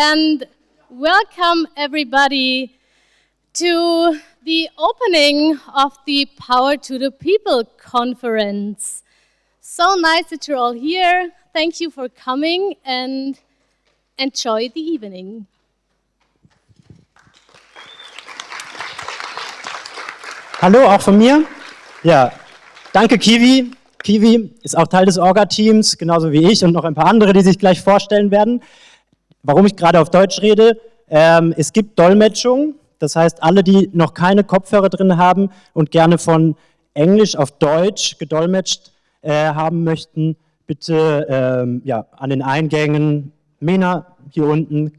and welcome everybody to the opening of the Power to the People conference. So nice that you're all here. Thank you for coming and enjoy the evening. Hallo, auch von mir. Ja, danke Kiwi. Kiwi ist auch Teil des Orga-Teams, genauso wie ich und noch ein paar andere, die sich gleich vorstellen werden. Warum ich gerade auf Deutsch rede, es gibt Dolmetschung, das heißt, alle, die noch keine Kopfhörer drin haben und gerne von Englisch auf Deutsch gedolmetscht haben möchten, bitte an den Eingängen, Mena hier unten,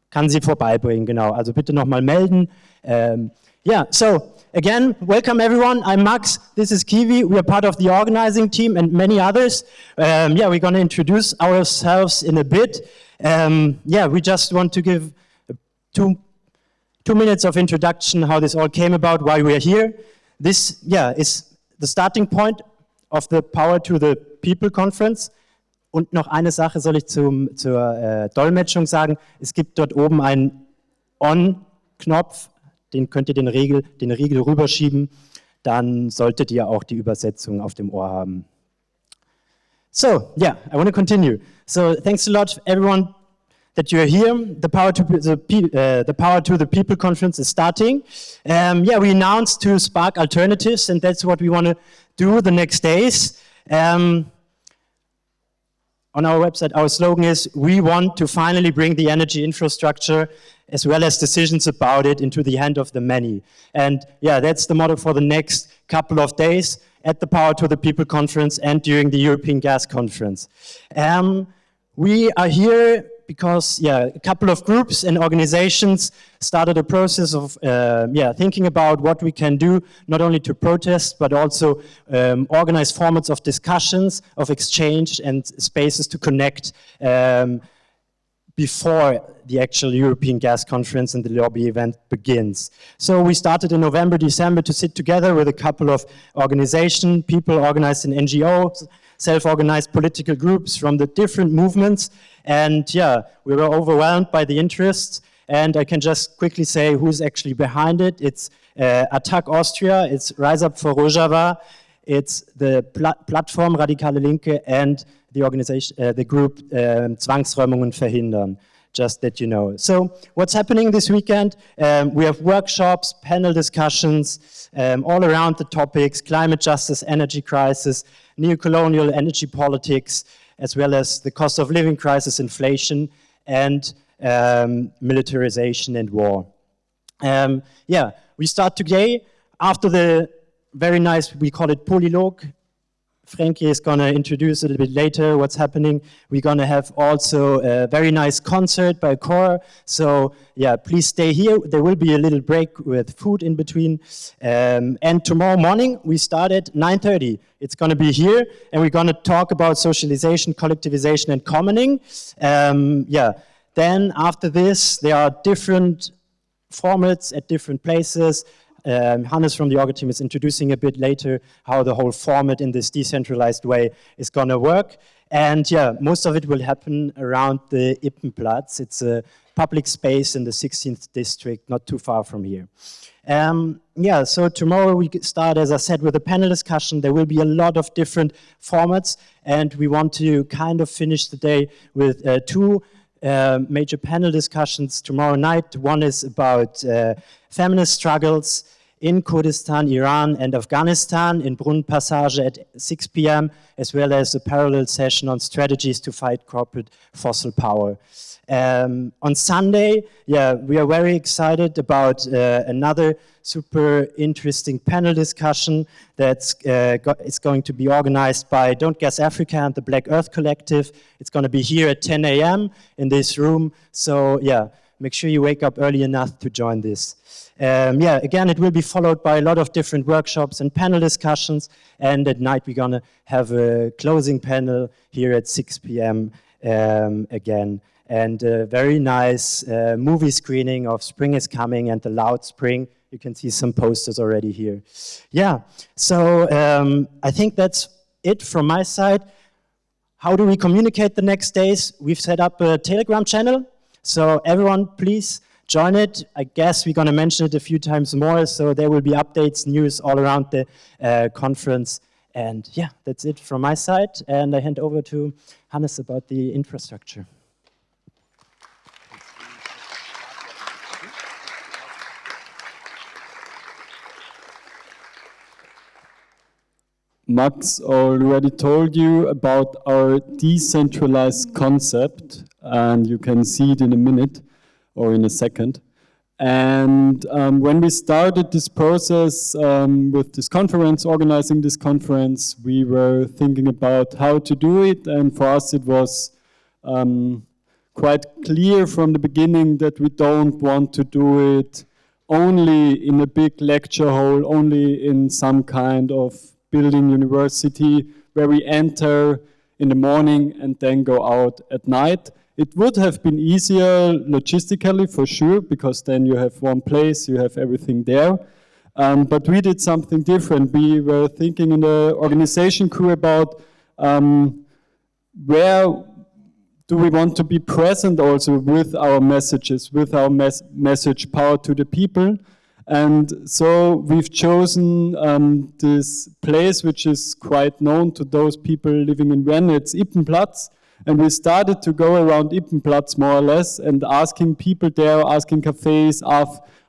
kann sie vorbeibringen, genau, also bitte nochmal melden. So again, welcome everyone. I'm Max. This is Kiwi. We are part of the organizing team and many others. We're going to introduce ourselves in a bit. We just want to give 2 minutes of introduction, how this all came about, why we are here. This, is the starting point of the Power to the People Conference. Und noch eine Sache soll ich zur Dolmetschung sagen. Es gibt dort oben einen On-Knopf. Den könnt ihr den Riegel rüberschieben, dann solltet ihr auch die Übersetzung auf dem Ohr haben. So, I want to continue. So, thanks a lot everyone that you're here. The Power to the People conference is starting. We announced to spark alternatives, and that's what we want to do the next days. On our website, our slogan is, we want to finally bring the energy infrastructure as well as decisions about it into the hand of the many. And that's the motto for the next couple of days at the Power to the People conference and during the European Gas Conference. We are here because a couple of groups and organizations started a process of thinking about what we can do, not only to protest, but also organize formats of discussions, of exchange, and spaces to connect before the actual European Gas Conference and the lobby event begins. So we started in November, December to sit together with a couple of organizations, people organized in NGOs, self-organized political groups from the different movements. And we were overwhelmed by the interest. And I can just quickly say who's actually behind it. It's Attac Austria, it's Rise Up for Rojava, it's the Plattform Radikale Linke and the organization, the group Zwangsräumungen verhindern, just that you know. So what's happening this weekend? We have workshops, panel discussions, all around the topics, climate justice, energy crisis, neo-colonial energy politics, as well as the cost of living crisis, inflation, and militarization and war. We start today after the very nice, we call it Polylog. Frankie is going to introduce a little bit later what's happening. We're going to have also a very nice concert by Core. So please stay here. There will be a little break with food in between. And tomorrow morning we start at 9:30. It's going to be here, and we're going to talk about socialization, collectivization, and commoning. Then after this, there are different formats at different places. Hannes from the Orga team is introducing a bit later how the whole format in this decentralized way is going to work. And most of it will happen around the Ippenplatz. It's a public space in the 16th district, not too far from here. So tomorrow we start, as I said, with a panel discussion. There will be a lot of different formats, and we want to kind of finish the day with 2 major panel discussions tomorrow night. One is about feminist struggles in Kurdistan, Iran, and Afghanistan in Brunn Passage at 6 p.m., as well as a parallel session on strategies to fight corporate fossil power. On Sunday, we are very excited about another super interesting panel discussion that's it's going to be organized by Don't Gas Africa and the Black Earth Collective. It's going to be here at 10 a.m. in this room. So make sure you wake up early enough to join this. Again, it will be followed by a lot of different workshops and panel discussions. And at night, we're going to have a closing panel here at 6 p.m. Again. And a very nice movie screening of Spring is Coming and The Loud Spring. You can see some posters already here. So I think that's it from my side. How do we communicate the next days? We've set up a Telegram channel, so everyone please join it. I guess we're going to mention it a few times more, so there will be updates, news all around the conference. And yeah, that's it from my side. And I hand over to Hannes about the infrastructure. Max already told you about our decentralized concept, and you can see it in a minute or in a second. And when we started this process with this conference, organizing this conference, we were thinking about how to do it, and for us it was quite clear from the beginning that we don't want to do it only in a big lecture hall, only in some kind of building university where we enter in the morning and then go out at night. It would have been easier logistically for sure, because then you have one place, you have everything there. But we did something different. We were thinking in the organization crew about where do we want to be present also with our messages, with our message Power to the People. And so we've chosen this place which is quite known to those people living in Vienna. It's Ippenplatz. And we started to go around Ippenplatz more or less and asking people there, asking cafes,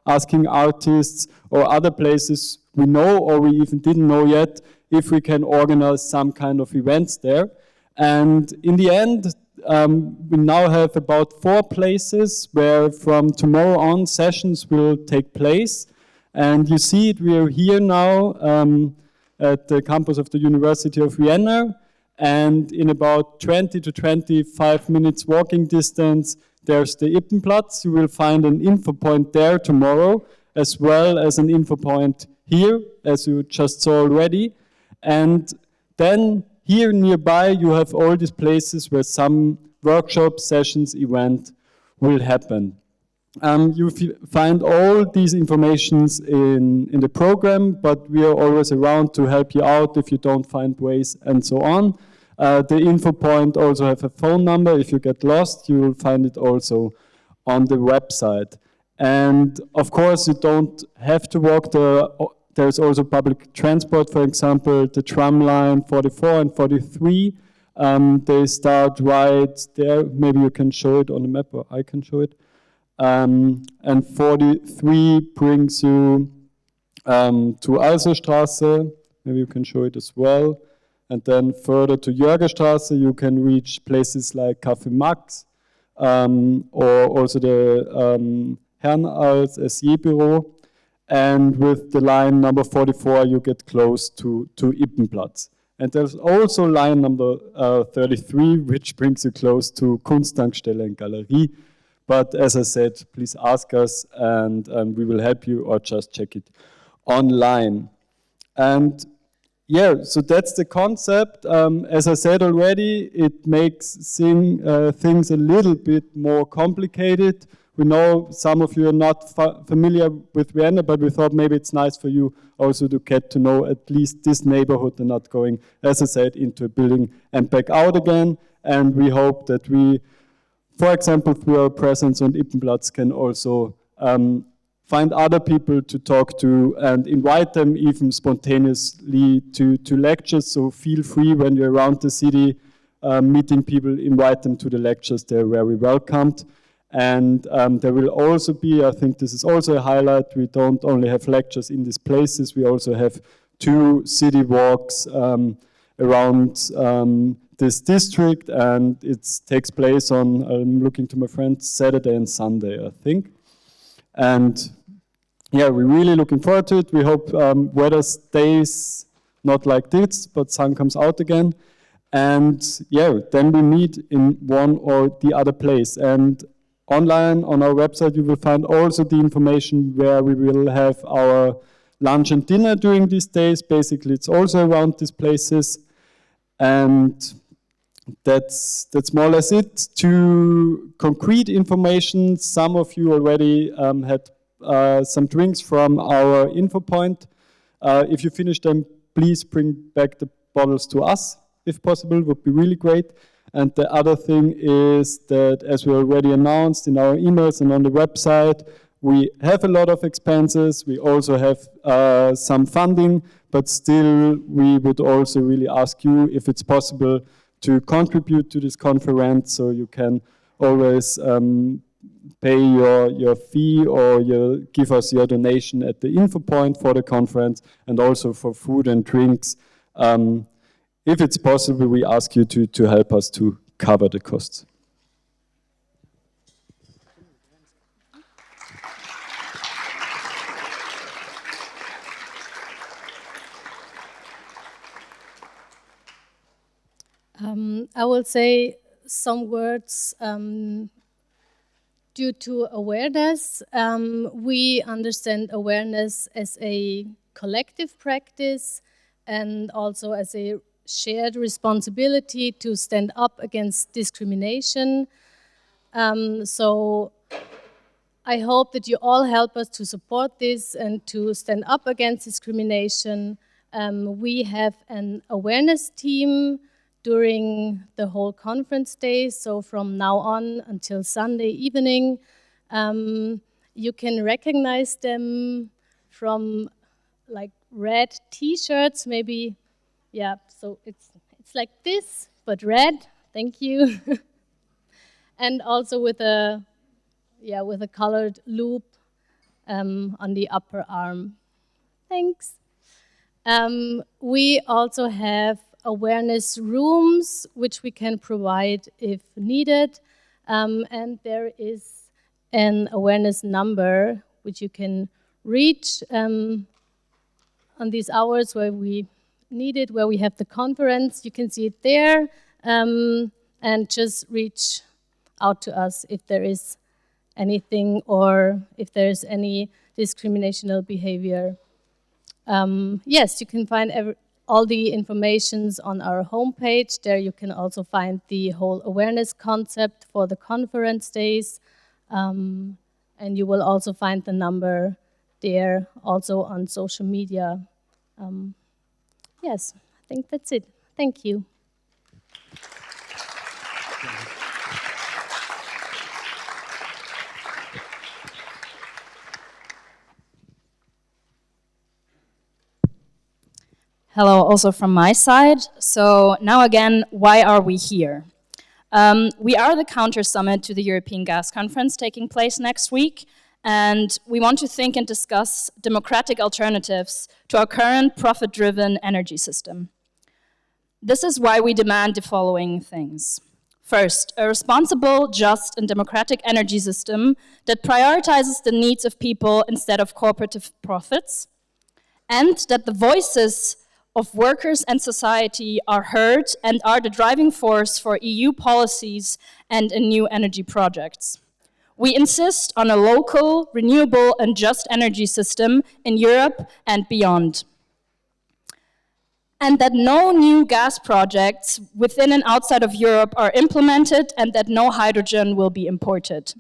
asking artists or other places we know or we even didn't know yet if we can organize some kind of events there. And in the end, we now have about 4 places where from tomorrow on sessions will take place. And you see it, we are here now at the campus of the University of Vienna. And in about 20 to 25 minutes walking distance, there's the Ippenplatz. You will find an info point there tomorrow, as well as an info point here, as you just saw already. And then here nearby, you have all these places where some workshops, sessions, event will happen. You find all these informations in the program, but we are always around to help you out if you don't find ways and so on. The info point also have a phone number. If you get lost, you will find it also on the website. And of course, you don't have to walk there. There's also public transport, for example, the tram line 44 and 43. They start right there. Maybe you can show it on the map, or I can show it. And 43 brings you to Alserstraße. Maybe you can show it as well. And then further to Jörgerstraße, you can reach places like Café Max, or also the Herrenals SJ Büro. And with the line number 44, you get close to Ippenplatz. And there's also line number 33, which brings you close to Kunsttankstelle and Galerie. But as I said, please ask us and we will help you, or just check it online. And yeah, so that's the concept. As I said already, it makes things a little bit more complicated. We know some of you are not familiar with Vienna, but we thought maybe it's nice for you also to get to know at least this neighborhood and not going, as I said, into a building and back out again. And we hope that we, for example, through our presence on Ippenplatz, can also find other people to talk to and invite them even spontaneously to lectures. So feel free when you're around the city meeting people, invite them to the lectures. They're very welcomed. And there will also be, I think this is also a highlight, we don't only have lectures in these places, we also have 2 city walks around this district, and it takes place on, I'm looking to my friends, Saturday and Sunday, I think. And yeah, we're really looking forward to it. We hope weather stays not like this, but sun comes out again. And yeah, then we meet in one or the other place. And online on our website, you will find also the information where we will have our lunch and dinner during these days. Basically, it's also around these places. And that's more or less it. To concrete information, some of you already had some drinks from our info point. If you finish them, please bring back the bottles to us. if possible, would be really great. And the other thing is that, as we already announced in our emails and on the website, we have a lot of expenses. We also have some funding, but still we would also really ask you if it's possible to contribute to this conference, so you can always pay your fee or give us your donation at the info point for the conference, and also for food and drinks. If it's possible, we ask you to help us to cover the costs. I will say some words due to awareness. We understand awareness as a collective practice and also as a shared responsibility to stand up against discrimination. So I hope that you all help us to support this and to stand up against discrimination. We have an awareness team during the whole conference day, so from now on until Sunday evening. You can recognize them from like red t-shirts, maybe, yeah, so it's like this, but red, thank you. And also with a colored loop on the upper arm. Thanks. We also have awareness rooms, which we can provide if needed. And there is an awareness number, which you can reach on these hours where we need it, where we have the conference. You can see it there, and just reach out to us if there is anything or if there is any discriminational behavior. Yes, you can find all the informations on our homepage. There you can also find the whole awareness concept for the conference days. And you will also find the number there, also on social media. Yes, I think that's it. Thank you. Hello, also from my side. So now again, why are we here? We are the Counter Summit to the European Gas Conference taking place next week, and we want to think and discuss democratic alternatives to our current profit-driven energy system. This is why we demand the following things. First, a responsible, just, and democratic energy system that prioritizes the needs of people instead of corporate profits, and that the voices of workers and society are heard and are the driving force for EU policies and in new energy projects. We insist on a local, renewable, and just energy system in Europe and beyond. And that no new gas projects within and outside of Europe are implemented, and that no hydrogen will be imported.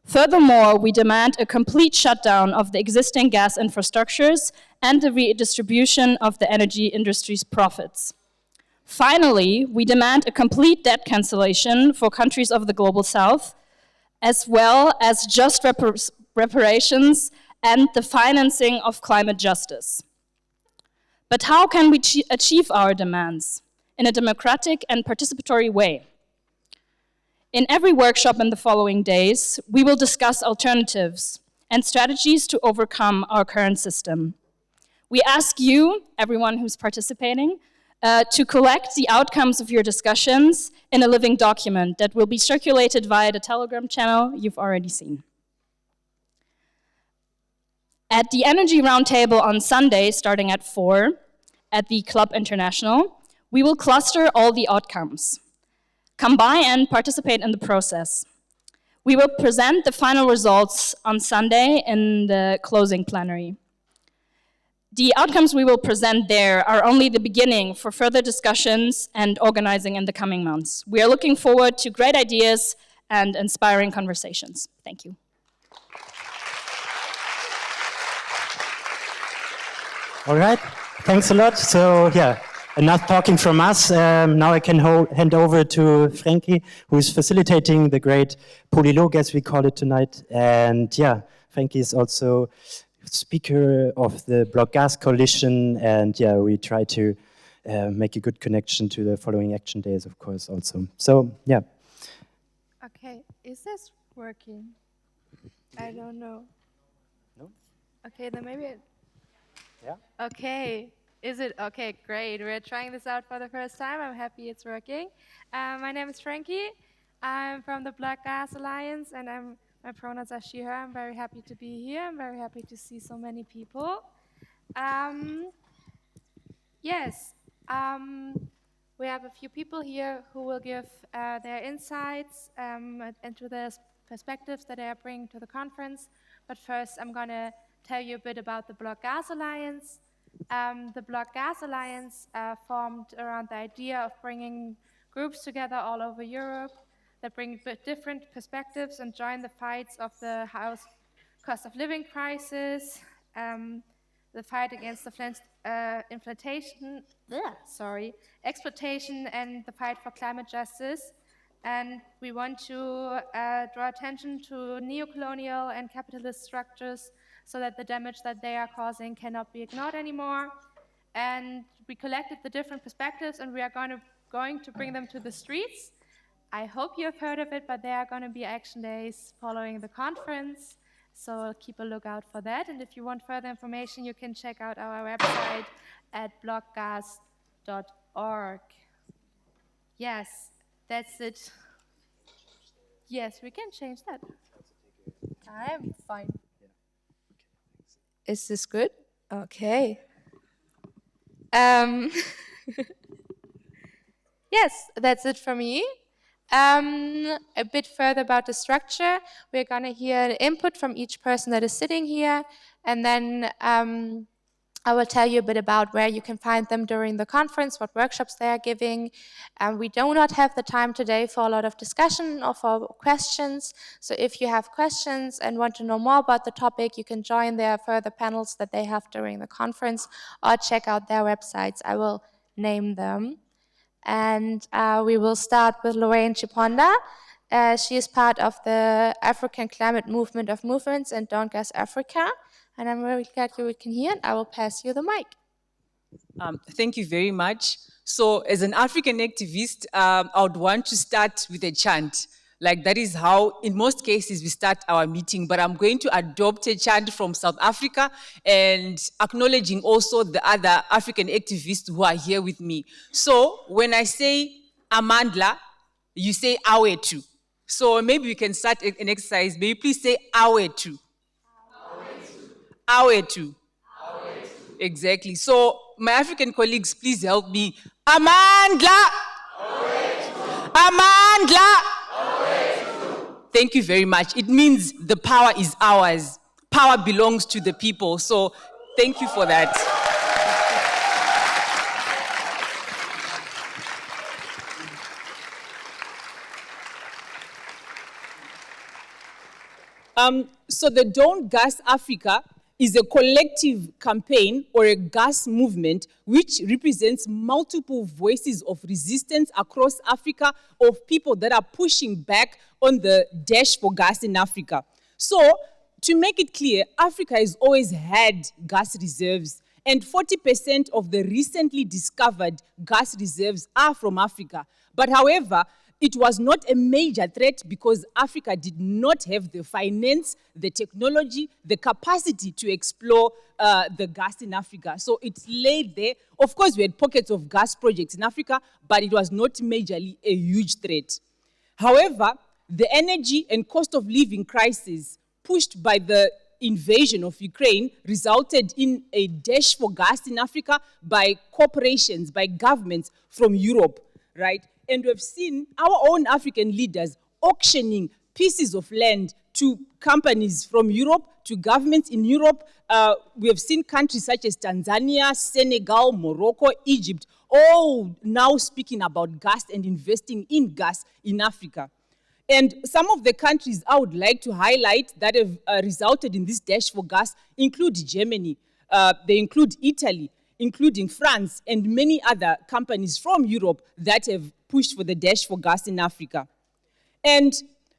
Furthermore, we demand a complete shutdown of the existing gas infrastructures and the redistribution of the energy industry's profits. Finally, we demand a complete debt cancellation for countries of the Global South, as well as just reparations and the financing of climate justice. But how can we achieve our demands? In a democratic and participatory way. In every workshop in the following days, we will discuss alternatives and strategies to overcome our current system. We ask you, everyone who's participating, to collect the outcomes of your discussions in a living document that will be circulated via the Telegram channel you've already seen. At the Energy Roundtable on Sunday, starting at 4, at the Club International, we will cluster all the outcomes. Come by and participate in the process. We will present the final results on Sunday in the closing plenary. The outcomes we will present there are only the beginning for further discussions and organizing in the coming months. We are looking forward to great ideas and inspiring conversations. Thank you. All right, thanks a lot. So yeah, enough talking from us. Now I can hand over to Frankie, who is facilitating the great Polylog, as we call it tonight. And yeah, Frankie is also speaker of the Block Gas Coalition. And yeah, we try to make a good connection to the following action days, of course, also. So yeah. Okay, is this working? I don't know. No? Okay, then maybe it... Yeah. Okay, is it? Okay, great. We're trying this out for the first time. I'm happy it's working. My name is Frankie. I'm from the Black Gas Alliance, and my pronouns are she, her. I'm very happy to be here. I'm very happy to see so many people. Yes, we have a few people here who will give their insights into the perspectives that they are bringing to the conference. But first, I'm going to tell you a bit about the Block Gas Alliance. The Block Gas Alliance formed around the idea of bringing groups together all over Europe that bring different perspectives and join the fights of the house cost of living crisis, the fight against the exploitation, and the fight for climate justice. And we want to draw attention to neocolonial and capitalist structures so that the damage that they are causing cannot be ignored anymore. And we collected the different perspectives, and we are going to bring them to the streets. I hope you have heard of it, but there are going to be action days following the conference. So keep a lookout for that. And if you want further information, you can check out our website at blockgas.org. Yes, that's it. Yes, we can change that. I'm fine. Is this good? Okay. Yes, that's it for me. A bit further about the structure, we're going to hear input from each person that is sitting here, and then I will tell you a bit about where you can find them during the conference, what workshops they are giving. We do not have the time today for a lot of discussion or for questions, so if you have questions and want to know more about the topic, you can join their further panels that they have during the conference or check out their websites. I will name them. And we will start with Lorraine Chiponda. She is part of the African Climate Movement of Movements and Don't Gas Africa. And I'm really glad you can hear, and I will pass you the mic. Thank you very much. So as an African activist, I would want to start with a chant. Like that is how, in most cases, we start our meeting. But I'm going to adopt a chant from South Africa and acknowledging also the other African activists who are here with me. So when I say Amandla, you say Awetu. So maybe we can start an exercise. May you please say Awetu. Awetu. Exactly. So my African colleagues, please help me. Amandla. Amandla. Thank you very much. It means the power is ours. Power belongs to the people. So thank you for that. So the Don't Gas Africa is a collective campaign or a gas movement which represents multiple voices of resistance across Africa of people that are pushing back on the dash for gas in Africa. So, to make it clear, Africa has always had gas reserves, and 40% of the recently discovered gas reserves are from Africa. But however, it was not a major threat because Africa did not have the finance, the technology, the capacity to explore the gas in Africa. So it laid there. Of course, we had pockets of gas projects in Africa, but it was not majorly a huge threat. However, the energy and cost of living crisis pushed by the invasion of Ukraine resulted in a dash for gas in Africa by corporations, by governments from Europe, right? And we've seen our own African leaders auctioning pieces of land to companies from Europe, to governments in Europe. We have seen countries such as Tanzania, Senegal, Morocco, Egypt, all now speaking about gas and investing in gas in Africa. And some of the countries I would like to highlight that have resulted in this dash for gas include Germany, they include Italy, including France and many other companies from Europe that have pushed for the dash for gas in Africa. And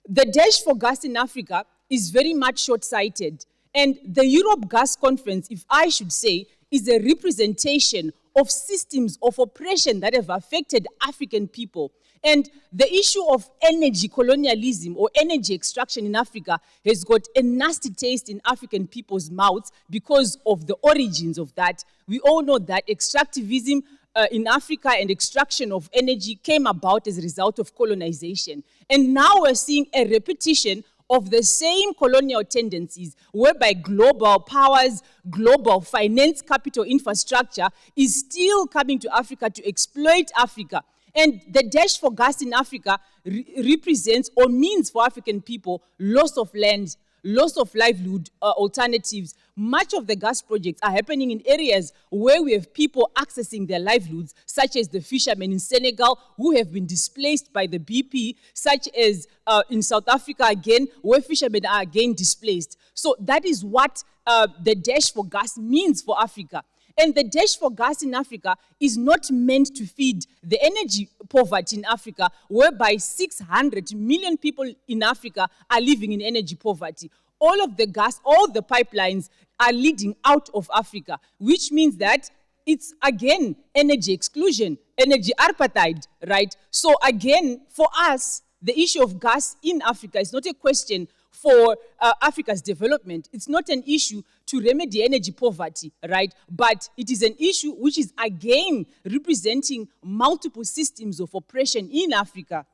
the dash for gas in Africa is very much short-sighted. And the Europe Gas Conference, if I should say, is a representation of systems of oppression that have affected African people. And the issue of energy colonialism or energy extraction in Africa has got a nasty taste in African people's mouths because of the origins of that. We all know that extractivism in Africa and extraction of energy came about as a result of colonization. And now we're seeing a repetition of the same colonial tendencies whereby global powers, global finance, capital infrastructure is still coming to Africa to exploit Africa. And the dash for gas in Africa represents or means for African people loss of land, loss of livelihood alternatives. Much of the gas projects are happening in areas where we have people accessing their livelihoods, such as the fishermen in Senegal who have been displaced by the BP, such as in South Africa again, where fishermen are again displaced. So that is what the dash for gas means for Africa. And the dash for gas in Africa is not meant to feed the energy poverty in Africa, whereby 600 million people in Africa are living in energy poverty. All of the gas, all the pipelines are leading out of Africa, which means that it's, again, energy exclusion, energy apartheid, right? So, again, for us, the issue of gas in Africa is not a question for Africa's development. It's not an issue to remedy energy poverty, right? But it is an issue which is, again, representing multiple systems of oppression in Africa.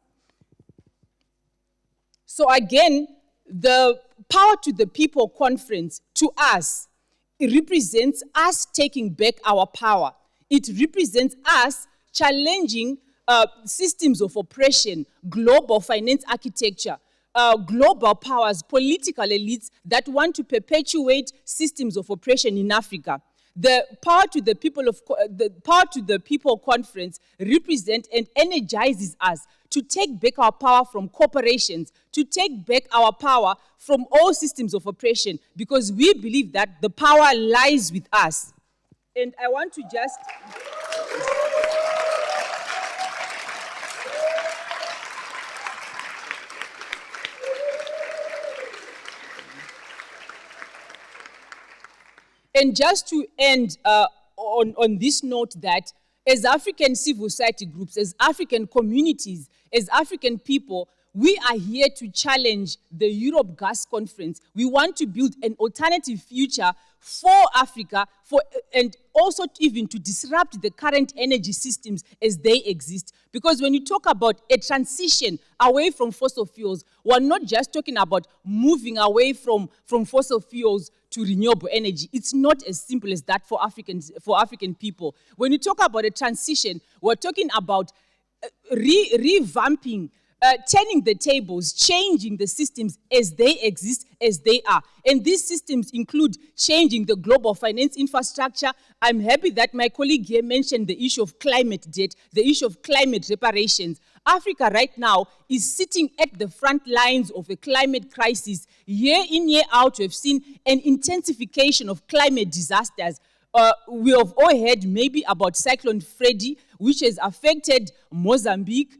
So again, the Power to the People conference, to us, it represents us taking back our power. It represents us challenging systems of oppression, global finance architecture, global powers, political elites that want to perpetuate systems of oppression in Africa. The Power to the People conference represents and energizes us to take back our power from corporations, to take back our power from all systems of oppression, because we believe that the power lies with us. And I want to just... And just to end on this note that as African civil society groups, as African communities, as African people, we are here to challenge the Europe Gas Conference. We want to build an alternative future for Africa, and also even to disrupt the current energy systems as they exist. Because when you talk about a transition away from fossil fuels, we're not just talking about moving away from fossil fuels to renewable energy. It's not as simple as that for African people. When you talk about a transition, we're talking about revamping, turning the tables, changing the systems as they exist, as they are. And these systems include changing the global finance infrastructure. I'm happy that my colleague here mentioned the issue of climate debt, the issue of climate reparations. Africa right now is sitting at the front lines of a climate crisis. Year in, year out, we've seen an intensification of climate disasters. We have all heard maybe about Cyclone Freddy, which has affected Mozambique.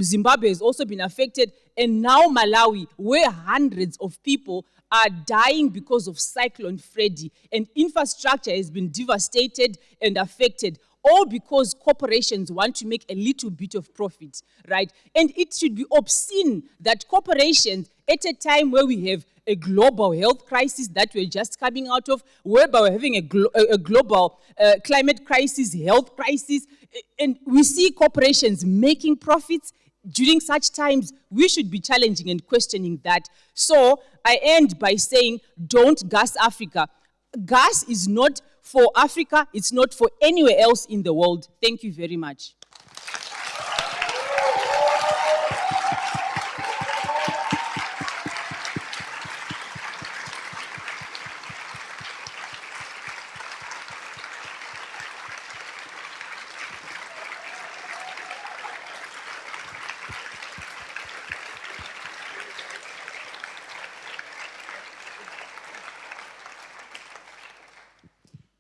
Zimbabwe has also been affected, and now Malawi, where hundreds of people are dying because of Cyclone Freddy, and infrastructure has been devastated and affected, all because corporations want to make a little bit of profit, right? And it should be obscene that corporations, at a time where we have a global health crisis that we're just coming out of, whereby we're having a global climate crisis, health crisis, and we see corporations making profits. During such times, we should be challenging and questioning that. So I end by saying, don't gas Africa. Gas is not for Africa. It's not for anywhere else in the world. Thank you very much.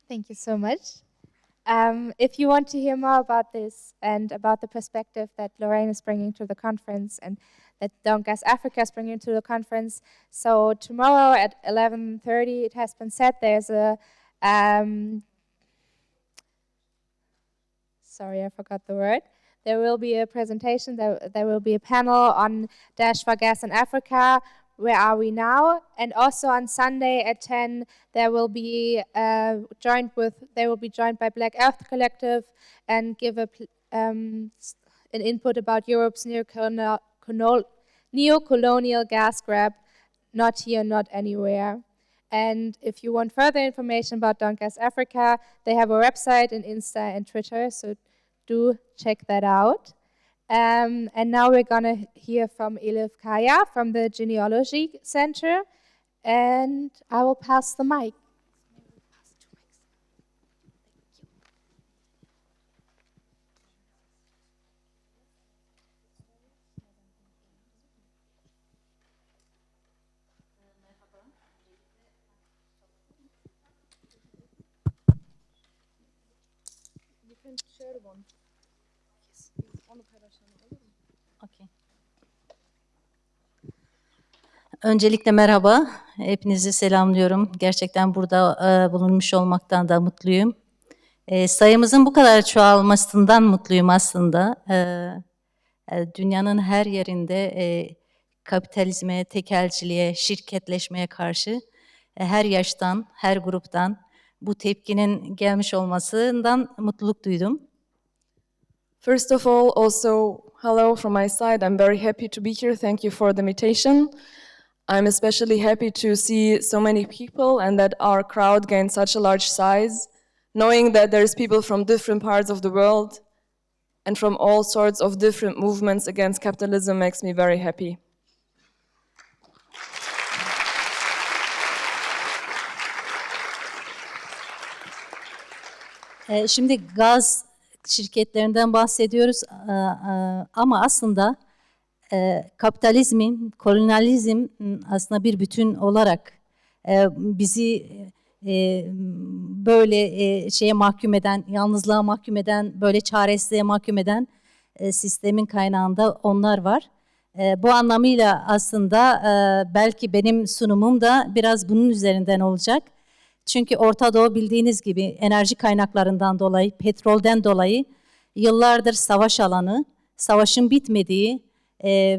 Thank you so much. If you want to hear more about this and about the perspective that Lorraine is bringing to the conference and that Don't Gas Africa is bringing to the conference, so tomorrow at 11:30, it has been said, there's a sorry, I forgot the word. There will be a presentation, there will be a panel on Dash for Gas in Africa, Where Are We Now? And also on Sunday at 10, they will be joined by Black Earth Collective and give an input about Europe's neo-colonial gas grab, not here, not anywhere. And if you want further information about Don't Gas Africa, they have a website and Insta and Twitter, so do check that out. And now we're gonna hear from Elif Kaya from the Genealogy Center, and I will pass the mic. Okay. Öncelikle merhaba, hepinizi selamlıyorum. Gerçekten burada bulunmuş olmaktan da mutluyum. Sayımızın bu kadar çoğalmasından mutluyum aslında. Dünyanın her yerinde kapitalizme, tekelciliğe, şirketleşmeye karşı her yaştan, her gruptan bu tepkinin gelmiş olmasından mutluluk duydum. First of all, also, hello from my side. I'm very happy to be here. Thank you for the invitation. I'm especially happy to see so many people and that our crowd gained such a large size. Knowing that there's people from different parts of the world and from all sorts of different movements against capitalism makes me very happy. Şimdi gaz şirketlerinden bahsediyoruz ama aslında kapitalizmin, kolonyalizm aslında bir bütün olarak bizi böyle şeye mahkum eden, yalnızlığa mahkum eden, böyle çaresizliğe mahkum eden sistemin kaynağında onlar var. Bu anlamıyla aslında belki benim sunumum da biraz bunun üzerinden olacak. Çünkü Orta Doğu bildiğiniz gibi enerji kaynaklarından dolayı, petrolden dolayı yıllardır savaş alanı, savaşın bitmediği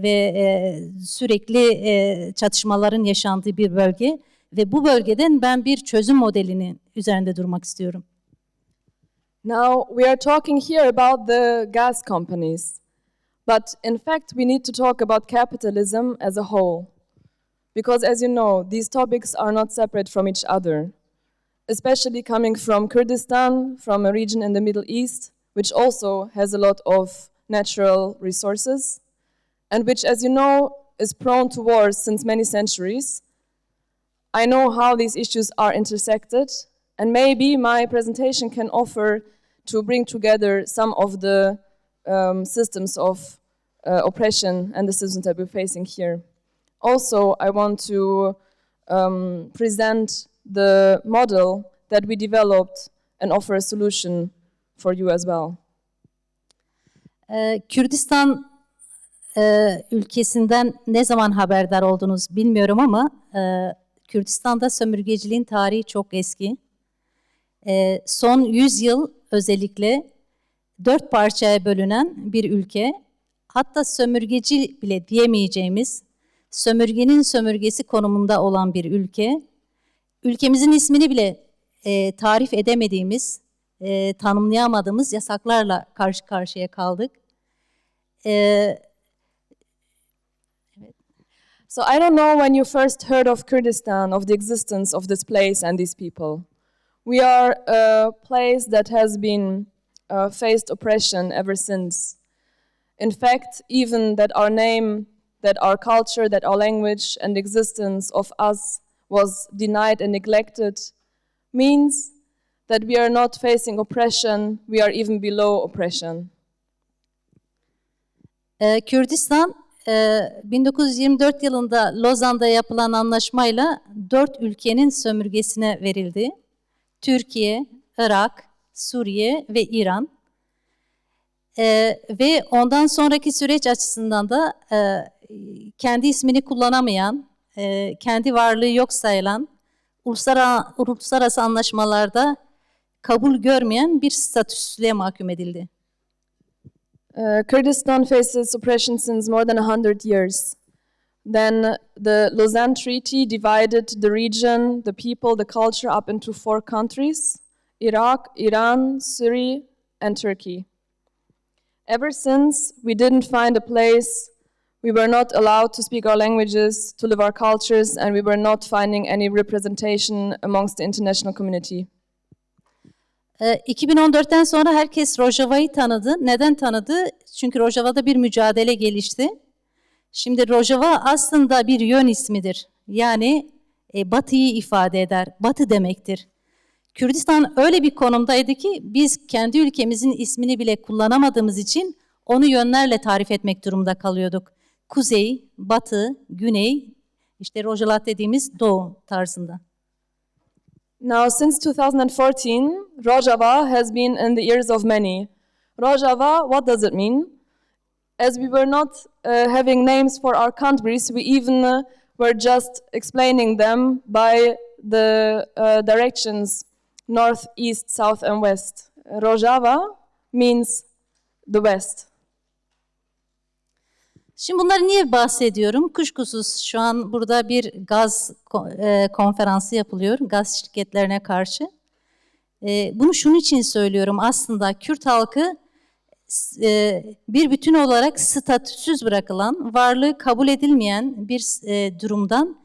ve sürekli çatışmaların yaşandığı bir bölge ve bu bölgeden ben bir çözüm modelinin üzerinde durmak istiyorum. Now, we are talking here about the gas companies, but in fact we need to talk about capitalism as a whole. Because as you know, these topics are not separate from each other. Especially coming from Kurdistan, from a region in the Middle East, which also has a lot of natural resources, and which, as you know, is prone to wars since many centuries. I know how these issues are intersected, and maybe my presentation can offer to bring together some of the systems of oppression and the systems that we're facing here. Also, I want to present the model that we developed and offer a solution for you as well. Kürdistan ülkesinden ne zaman haberdar oldunuz bilmiyorum ama Kürdistan'da sömürgeciliğin tarihi çok eski. Son 100 yıl özellikle 4 parçaya bölünen bir ülke. Hatta sömürgeci bile diyemeyeceğimiz, sömürgenin sömürgesi konumunda olan bir ülke. Ülkemizin ismini bile tarif edemediğimiz, tanımlayamadığımız yasaklarla karşı karşıya kaldık. So I don't know when you first heard of Kurdistan, of the existence of this place and these people. We are a place that has been faced oppression ever since. In fact, even that our name, that our culture, that our language and existence of us was denied and neglected means that we are not facing oppression, we are even below oppression. Kürdistan 1924 yılında Lozan'da yapılan anlaşmayla 4 ülkenin sömürgesine verildi. Türkiye, Irak, Suriye ve İran. Ve ondan sonraki süreç açısından da kendi ismini kullanamayan, kendi varlığı yok sayılan, uluslararası anlaşmalarda kabul görmeyen bir statüsüne mahkum edildi. Kurdistan faces suppression since more than 100 years. Then the Lausanne Treaty divided the region, the people, the culture up into 4 countries: Iraq, Iran, Syria, and Turkey. Ever since, we didn't find a place, we were not allowed to speak our languages, to live our cultures, and we were not finding any representation amongst the international community. 2014'ten sonra herkes Rojava'yı tanıdı. Neden tanıdı? Çünkü Rojava'da bir mücadele gelişti. Şimdi Rojava aslında bir yön ismidir. Yani Batı'yı ifade eder. Batı demektir. Kürdistan öyle bir konumdaydı ki biz kendi ülkemizin ismini bile kullanamadığımız için onu yönlerle tarif etmek durumunda kalıyorduk. Kuzey, batı, güney, işte Rojava dediğimiz doğu tarzında. Now, since 2014, Rojava has been in the ears of many. Rojava, what does it mean? As we were not having names for our countries, we even were just explaining them by the directions north, east, south, and west. Rojava means the west. Şimdi bunları niye bahsediyorum? Kuşkusuz şu an burada bir gaz konferansı yapılıyor, gaz şirketlerine karşı. Bunu şunun için söylüyorum. Aslında Kürt halkı bir bütün olarak statüsüz bırakılan, varlığı kabul edilmeyen bir durumdan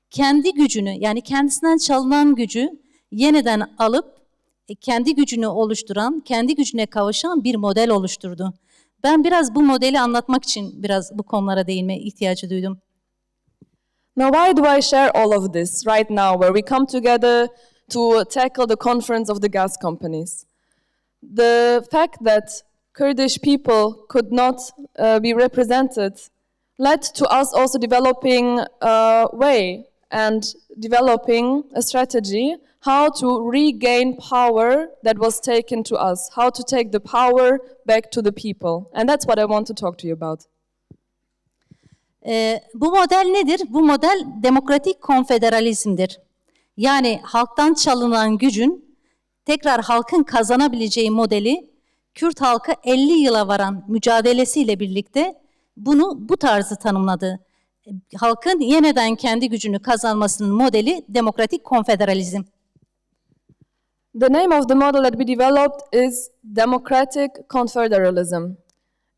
kendi gücünü, yani kendisinden çalınan gücü yeniden alıp kendi gücünü oluşturan, kendi gücüne kavuşan bir model oluşturdu. Ben biraz bu modeli anlatmak için biraz bu konulara değinme ihtiyacı duydum. Now, why do I share all of this right now, where we come together to tackle the conference of the gas companies? The fact that Kurdish people could not be represented led to us also developing a way and developing a strategy how to regain power that was taken to us, how to take the power back to the people. And that's what I want to talk to you about. Bu model nedir? Bu model demokratik konfederalizmdir. Yani halktan çalınan gücün tekrar halkın kazanabileceği modeli Kürt halkı 50 yıla varan mücadelesiyle birlikte bunu bu tarzı tanımladı. Halkın yeniden kendi gücünü kazanmasının modeli demokratik konfederalizm. The name of the model that we developed is Democratic Confederalism.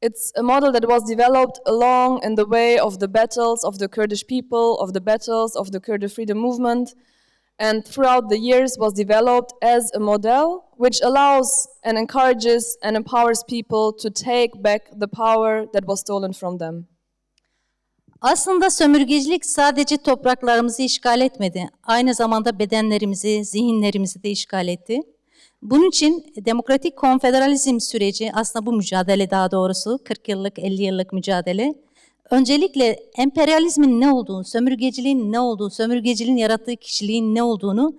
It's a model that was developed along in the way of the battles of the Kurdish people, of the battles of the Kurdish freedom movement, and throughout the years was developed as a model which allows and encourages and empowers people to take back the power that was stolen from them. Aslında sömürgecilik sadece topraklarımızı işgal etmedi. Aynı zamanda bedenlerimizi, zihinlerimizi de işgal etti. Bunun için demokratik konfederalizm süreci, aslında bu mücadele daha doğrusu 40 yıllık, 50 yıllık mücadele, öncelikle emperyalizmin ne olduğunu, sömürgeciliğin ne olduğu, sömürgeciliğin yarattığı kişiliğin ne olduğunu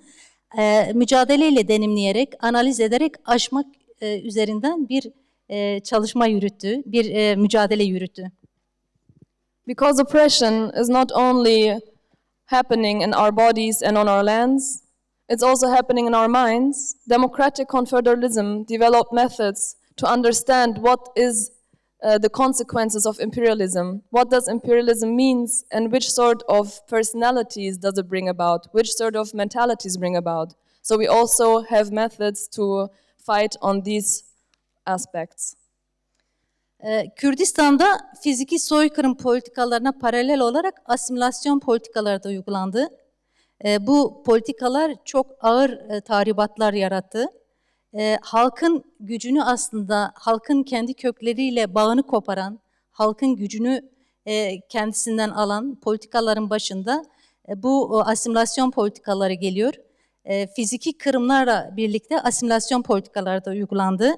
mücadeleyle deneyimleyerek, analiz ederek aşmak üzerinden bir çalışma yürüttü, bir mücadele yürüttü. Because oppression is not only happening in our bodies and on our lands, it's also happening in our minds. Democratic confederalism developed methods to understand what is the consequences of imperialism. What does imperialism means, and which sort of personalities does it bring about? Which sort of mentalities bring about? So we also have methods to fight on these aspects. Kürdistan'da fiziki soykırım politikalarına paralel olarak asimilasyon politikaları da uygulandı. Bu politikalar çok ağır tahribatlar yarattı. Halkın gücünü aslında, halkın kendi kökleriyle bağını koparan, halkın gücünü kendisinden alan politikaların başında bu asimilasyon politikaları geliyor. Fiziki kırımlarla birlikte asimilasyon politikaları da uygulandı.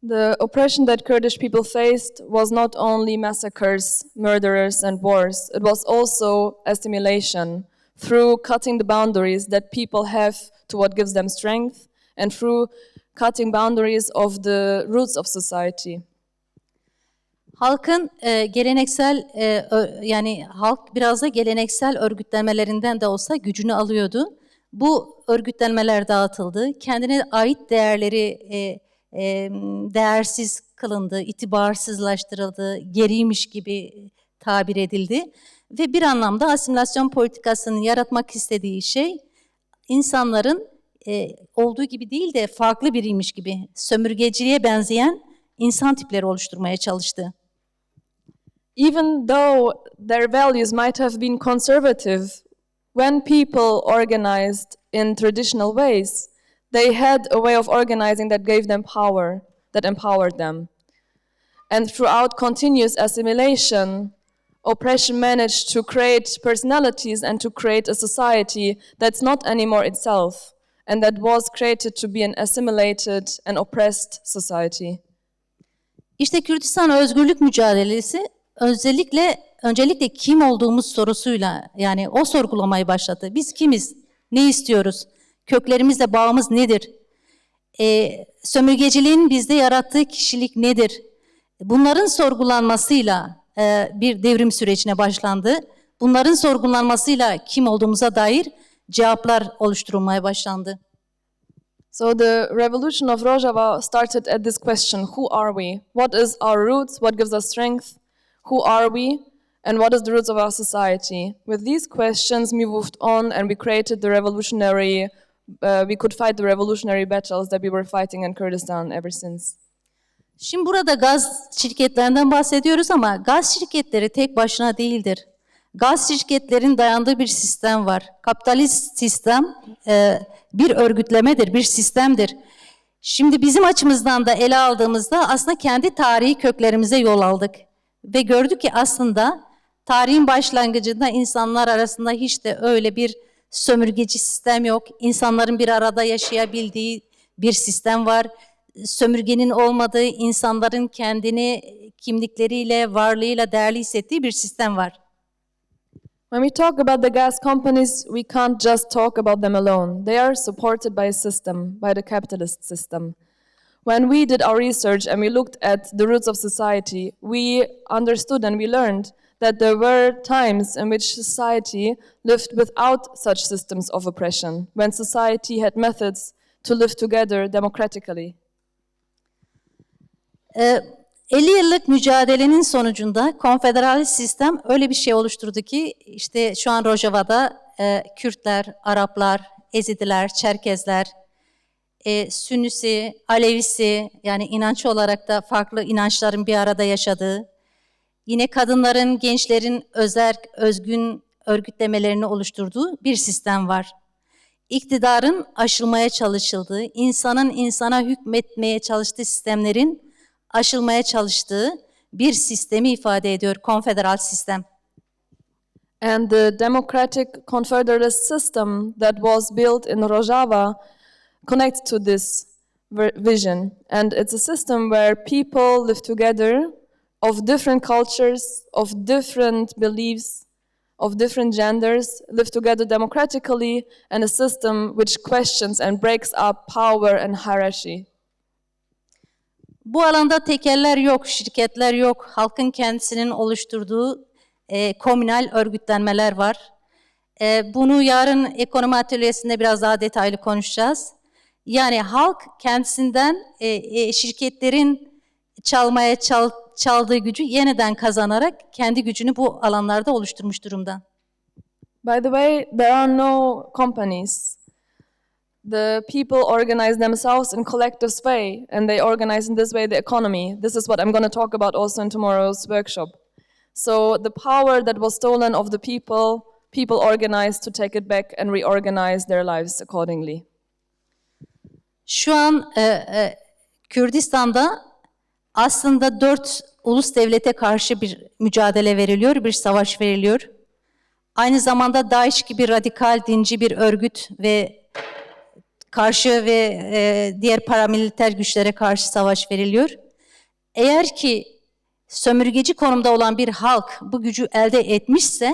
The oppression that Kurdish people faced was not only massacres, murderers, and wars. It was also assimilation through cutting the boundaries that people have to what gives them strength and through cutting boundaries of the roots of society. Halkın geleneksel yani halk biraz da geleneksel örgütlenmelerinden de olsa gücünü alıyordu. Bu örgütlenmeler dağıtıldı. Kendine ait değerleri değersiz kılındı, itibarsızlaştırıldı, geriymiş gibi tabir edildi. Ve bir anlamda asimilasyon politikasının yaratmak istediği şey insanların olduğu gibi değil de farklı biriymiş gibi sömürgeciliğe benzeyen insan tipleri oluşturmaya çalıştı. Even though their values might have been conservative, when people organized in traditional ways, they had a way of organizing that gave them power, that empowered them. And throughout continuous assimilation, oppression managed to create personalities and to create a society that's not anymore itself, and that was created to be an assimilated and oppressed society. İşte Kürdistan özgürlük mücadelesi öncelikle kim olduğumuz sorusuyla, yani o sorgulamayı başlattı. Biz kimiz? Ne istiyoruz? Köklerimizle bağımız nedir? Sömürgeciliğin bizde yarattığı kişilik nedir? Bunların sorgulanmasıyla bir devrim sürecine başlandı. Bunların sorgulanmasıyla kim olduğumuza dair cevaplar oluşturulmaya başlandı. So the revolution of Rojava started at this question: who are we? What is our roots? What gives us strength? Who are we? And what is the roots of our society? With these questions, we moved on and we created the revolutionary, we could fight the revolutionary battles that we were fighting in Kurdistan ever since. Şimdi burada gaz şirketlerinden bahsediyoruz ama gaz şirketleri tek başına değildir. Gaz şirketlerin dayandığı bir sistem var. Kapitalist sistem bir örgütlemedir, bir sistemdir. Şimdi bizim açımızdan da ele aldığımızda aslında kendi tarihi köklerimize yol aldık. Ve gördük ki aslında tarihin başlangıcında insanlar arasında hiç de öyle bir sömürgeci sistem yok. İnsanların bir arada yaşayabildiği bir sistem var. Sömürgenin olmadığı, insanların kendini kimlikleriyle, varlığıyla değerli hissettiği bir sistem var. When we talk about the gas companies, we can't just talk about them alone. They are supported by a system, by the capitalist system. When we did our research and we looked at the roots of society, we understood and we learned that there were times in which society lived without such systems of oppression, when society had methods to live together democratically. 50 yıllık mücadelenin sonucunda konfederalist sistem öyle bir şey oluşturdu ki işte şu an Rojava'da Kürtler, Araplar, Ezidiler, Çerkezler, Sünnisi, Alevisi, yani inanç olarak da farklı inançların bir arada yaşadığı, yine kadınların, gençlerin özgün örgütlemelerini oluşturduğu bir sistem var. İktidarın aşılmaya çalışıldığı, insanın insana hükmetmeye çalıştığı sistemlerin aşılmaya çalıştığı bir sistemi ifade ediyor konfederal sistem. And the democratic confederalist system that was built in Rojava connects to this vision. And it's a system where people live together of different cultures, of different beliefs, of different genders, live together democratically, and a system which questions and breaks up power and hierarchy. Bu alanda tekeller yok, şirketler yok. Halkın kendisinin oluşturduğu komünal örgütlenmeler var. Bunu yarın ekonomi atölyesinde biraz daha detaylı konuşacağız. Yani halk kendisinden şirketlerin çaldığı gücü yeniden kazanarak kendi gücünü bu alanlarda oluşturmuş durumda. By the way, there are no companies. The people organize themselves in collective way, and they organize in this way the economy. This is what I'm going to talk about also in tomorrow's workshop. So the power that was stolen of the people organized to take it back and reorganize their lives accordingly. Şu an Kürdistan'da aslında 4 ulus devlete karşı bir mücadele veriliyor, bir savaş veriliyor. Aynı zamanda DAEŞ gibi radikal dinci bir örgüt ve karşı ve diğer paramiliter güçlere karşı savaş veriliyor. Eğer ki sömürgeci konumda olan bir halk bu gücü elde etmişse,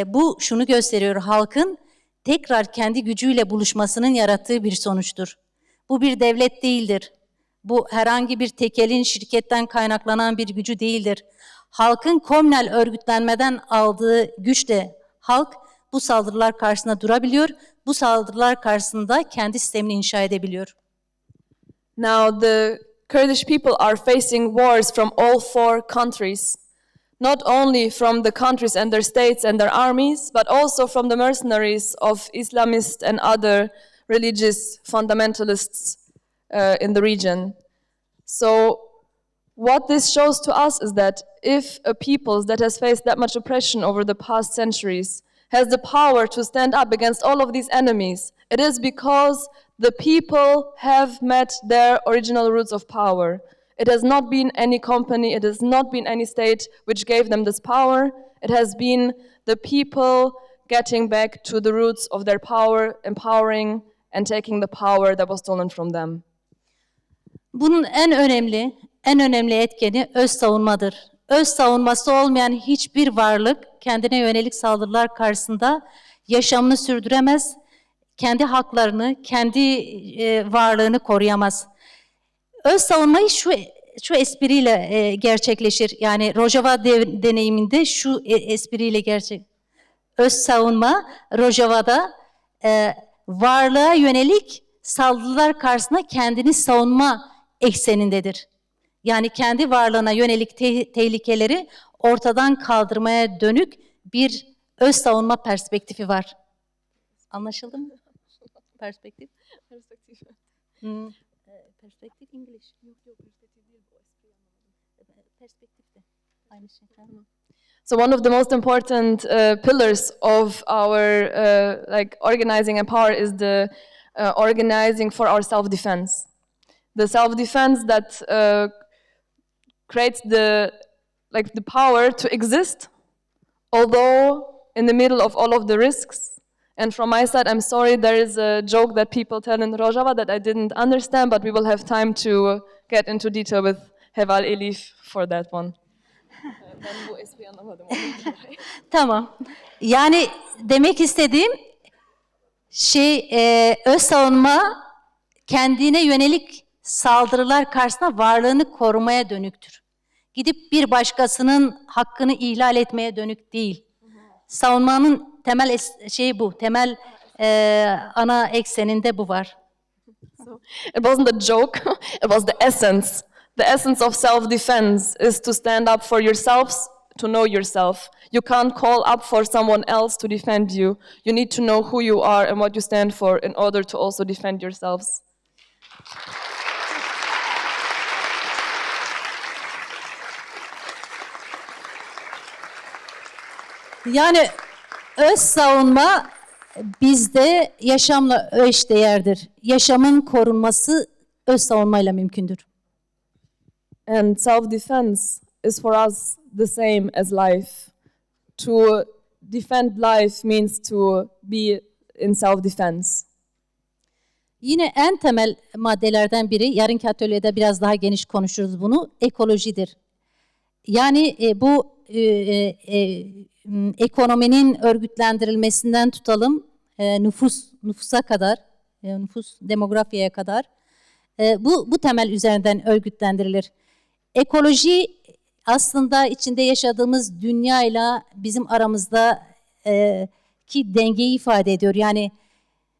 bu şunu gösteriyor: halkın tekrar kendi gücüyle buluşmasının yarattığı bir sonuçtur. Bu bir devlet değildir. Bu herhangi bir tekelin şirketten kaynaklanan bir gücü değildir. Halkın komünel örgütlenmeden aldığı güçle halk bu saldırılar karşısında durabiliyor. Bu saldırılar karşısında kendi sistemini inşa edebiliyor. Now, the Kurdish people are facing wars from all four countries. Not only from the countries and their states and their armies, but also from the mercenaries of Islamists and other religious fundamentalists in the region. So, what this shows to us is that if a people that has faced that much oppression over the past centuries has the power to stand up against all of these enemies, it is because the people have met their original roots of power. It has not been any company, it has not been any state which gave them this power. It has been the people getting back to the roots of their power, empowering and taking the power that was stolen from them. Bunun en önemli etkeni öz savunmadır. Öz savunması olmayan hiçbir varlık kendine yönelik saldırılar karşısında yaşamını sürdüremez, kendi haklarını, kendi varlığını koruyamaz. Öz savunmayı şu espriyle gerçekleşir. Yani Rojava deneyiminde şu espriyle Öz savunma Rojava'da varlığa yönelik saldırılar karşısında kendini savunma eksenindedir. Yani kendi varlığına yönelik tehlikeleri ortadan kaldırmaya dönük bir öz savunma perspektifi var. Anlaşıldı mı? Perspektif. Perspektif İngiliz. Yok perspektif değil bu espriyi anlamadım. Perspektif de aynı şey. So one of the most important pillars of our organizing and power is the organizing for our self-defense. The self-defense that creates the power to exist, although in the middle of all of the risks. And from my side, I'm sorry, there is a joke that people tell in Rojava that I didn't understand, but we will have time to get into detail with Heval Elif for that one. Ben bu espriyi anlamadım. Tamam. Yani demek istediğim öz savunma kendine yönelik saldırılar karşısında varlığını korumaya dönüktür. Gidip bir başkasının hakkını ihlal etmeye dönük değil. Savunmanın temel bu, temel ana ekseninde bu var. So, it wasn't a joke, it was the essence. The essence of self-defense is to stand up for yourselves, to know yourself. You can't call up for someone else to defend you. You need to know who you are and what you stand for in order to also defend yourselves. Yani öz savunma bizde yaşamla eşdeğerdir. Yaşamın korunması öz savunmayla mümkündür. And self-defense is for us the same as life. To defend life means to be in self-defense. Yine en temel maddelerden biri, yarınki atölyede biraz daha geniş konuşuruz bunu, ekolojidir. Yani bu ekonominin örgütlendirilmesinden tutalım, nüfusa kadar, demografyaya kadar bu temel üzerinden örgütlendirilir. Ekoloji aslında içinde yaşadığımız dünyayla bizim aramızda ki dengeyi ifade ediyor. Yani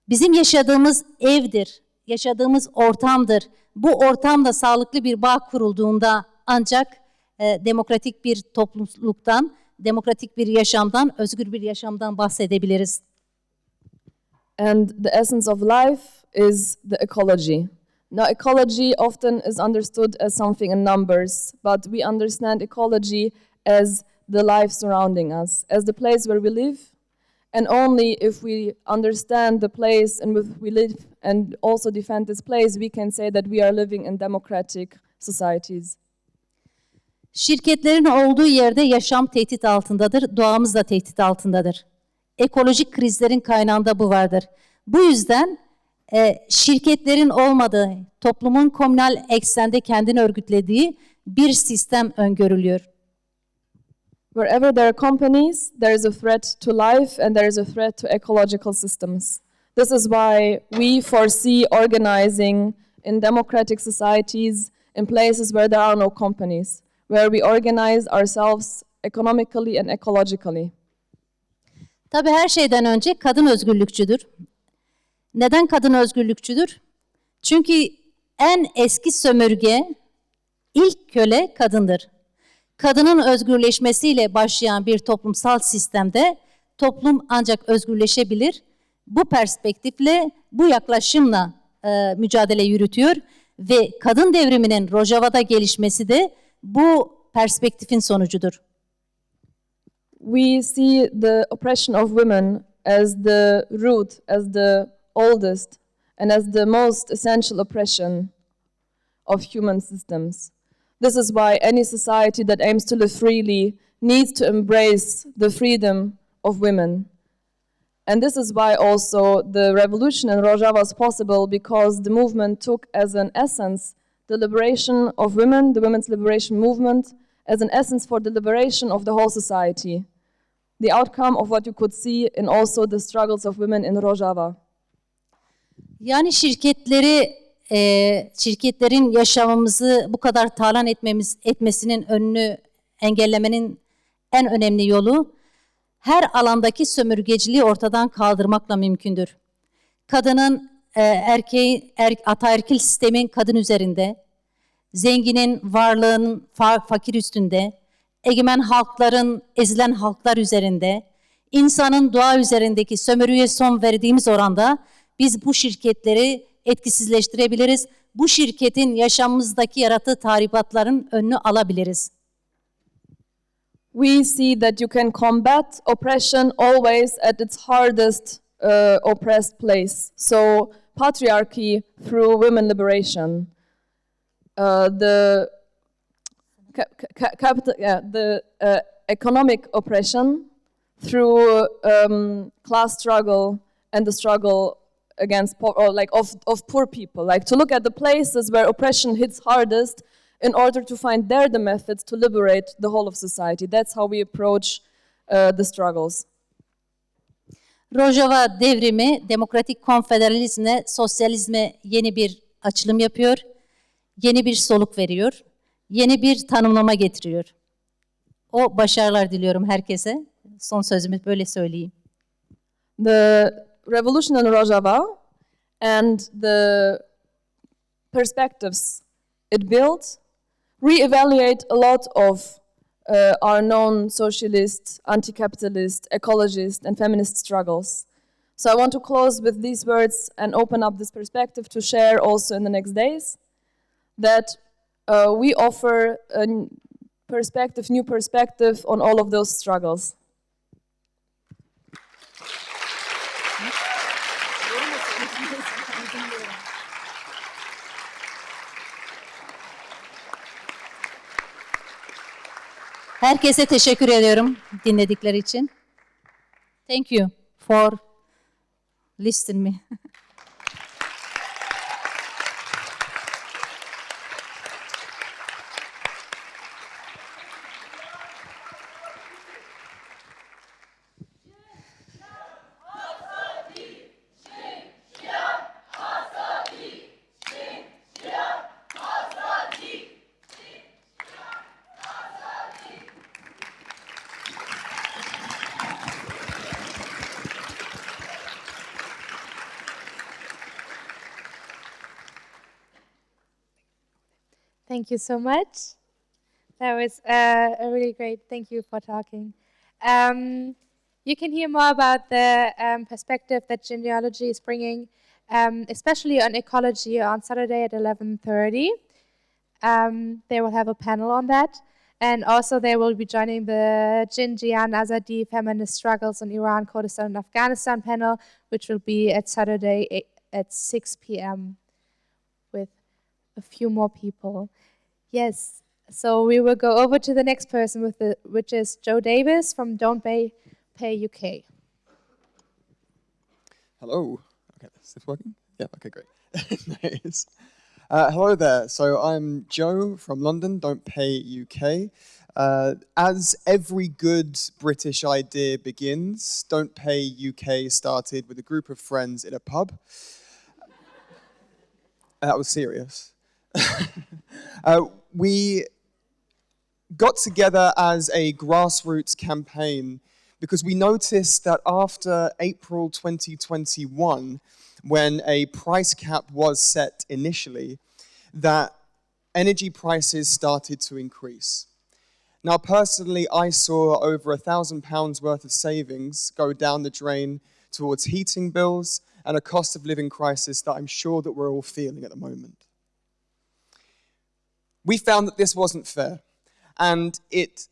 bizim yaşadığımız evdir, yaşadığımız ortamdır. Bu ortamda sağlıklı bir bağ kurulduğunda ancak demokratik bir topluluktan, demokratik bir yaşamdan, özgür bir yaşamdan bahsedebiliriz. And the essence of life is the ecology. Now, ecology often is understood as something in numbers, but we understand ecology as the life surrounding us, as the place where we live. And only if we understand the place in which we live and also defend this place, we can say that we are living in democratic societies. Şirketlerin olduğu yerde yaşam tehdit altındadır, doğamız da tehdit altındadır. Ekolojik krizlerin kaynağında bu vardır. Bu yüzden şirketlerin olmadığı, toplumun komünal eksende kendini örgütlediği bir sistem öngörülüyor. Wherever there are companies, there is a threat to life and there is a threat to ecological systems. This is why we foresee organizing in democratic societies in places where there are no companies, where we organize ourselves economically and ecologically. Tabii her şeyden önce kadın özgürlükçüdür. Neden kadın özgürlükçüdür? Çünkü en eski sömürge, ilk köle kadındır. Kadının özgürleşmesiyle başlayan bir toplumsal sistemde toplum ancak özgürleşebilir. Bu perspektifle, bu yaklaşımla mücadele yürütüyor ve kadın devriminin Rojava'da gelişmesi de bu perspektifin sonucudur. We see the oppression of women as the root, as the oldest, and as the most essential oppression of human systems. This is why any society that aims to live freely needs to embrace the freedom of women. And this is why also the revolution in Rojava was possible, because the movement took as an essence the liberation of women, the women's liberation movement, as an essence for the liberation of the whole society. The outcome of what you could see in also the struggles of women in Rojava. Yani şirketlerin yaşamımızı bu kadar talan etmesinin önünü engellemenin en önemli yolu her alandaki sömürgeciliği ortadan kaldırmakla mümkündür. Kadının, ataerkil sistemin kadın üzerinde, zenginin varlığın fakir üstünde, egemen halkların ezilen halklar üzerinde, insanın doğa üzerindeki sömürüye son verdiğimiz oranda biz bu şirketleri etkisizleştirebiliriz. Bu şirketin yaşamımızdaki yarattığı tahribatların önünü alabiliriz. We see that you can combat oppression always at its hardest oppressed place. So patriarchy through women liberation. The economic oppression through class struggle and the struggle against of poor people. Like to look at the places where oppression hits hardest in order to find there the methods to liberate the whole of society. That's how we approach the struggles. Rojava devrimi demokratik konfederalizmle sosyalizme yeni bir açılım yapıyor, yeni bir soluk veriyor, yeni bir tanımlama getiriyor. O başarılar diliyorum herkese. Son sözümü böyle söyleyeyim. The revolution in Rojava and the perspectives it built re-evaluate a lot of our known socialist, anti-capitalist, ecologist, and feminist struggles. So I want to close with these words and open up this perspective to share also in the next days that we offer a new perspective on all of those struggles. Herkese teşekkür ediyorum dinledikleri için. Thank you for listening me. Thank you so much. That was a really great, thank you for talking. You can hear more about the perspective that genealogy is bringing, especially on ecology on Saturday at 11:30. They will have a panel on that. And also they will be joining the Jinjian Azadi Feminist Struggles in Iran, Kurdistan and Afghanistan panel, which will be at Saturday at 6 p.m. with a few more people. Yes, so we will go over to the next person, which is Joe Davis from Don't Pay UK. Hello. Okay, is this working? Yeah, okay, great. Nice. Hello there. So I'm Joe from London, Don't Pay UK. As every good British idea begins, Don't Pay UK started with a group of friends in a pub. That was serious. We got together as a grassroots campaign because we noticed that after April 2021, when a price cap was set initially, that energy prices started to increase. Now, personally, I saw over £1,000 worth of savings go down the drain towards heating bills and a cost of living crisis that I'm sure that we're all feeling at the moment. We found that this wasn't fair, and it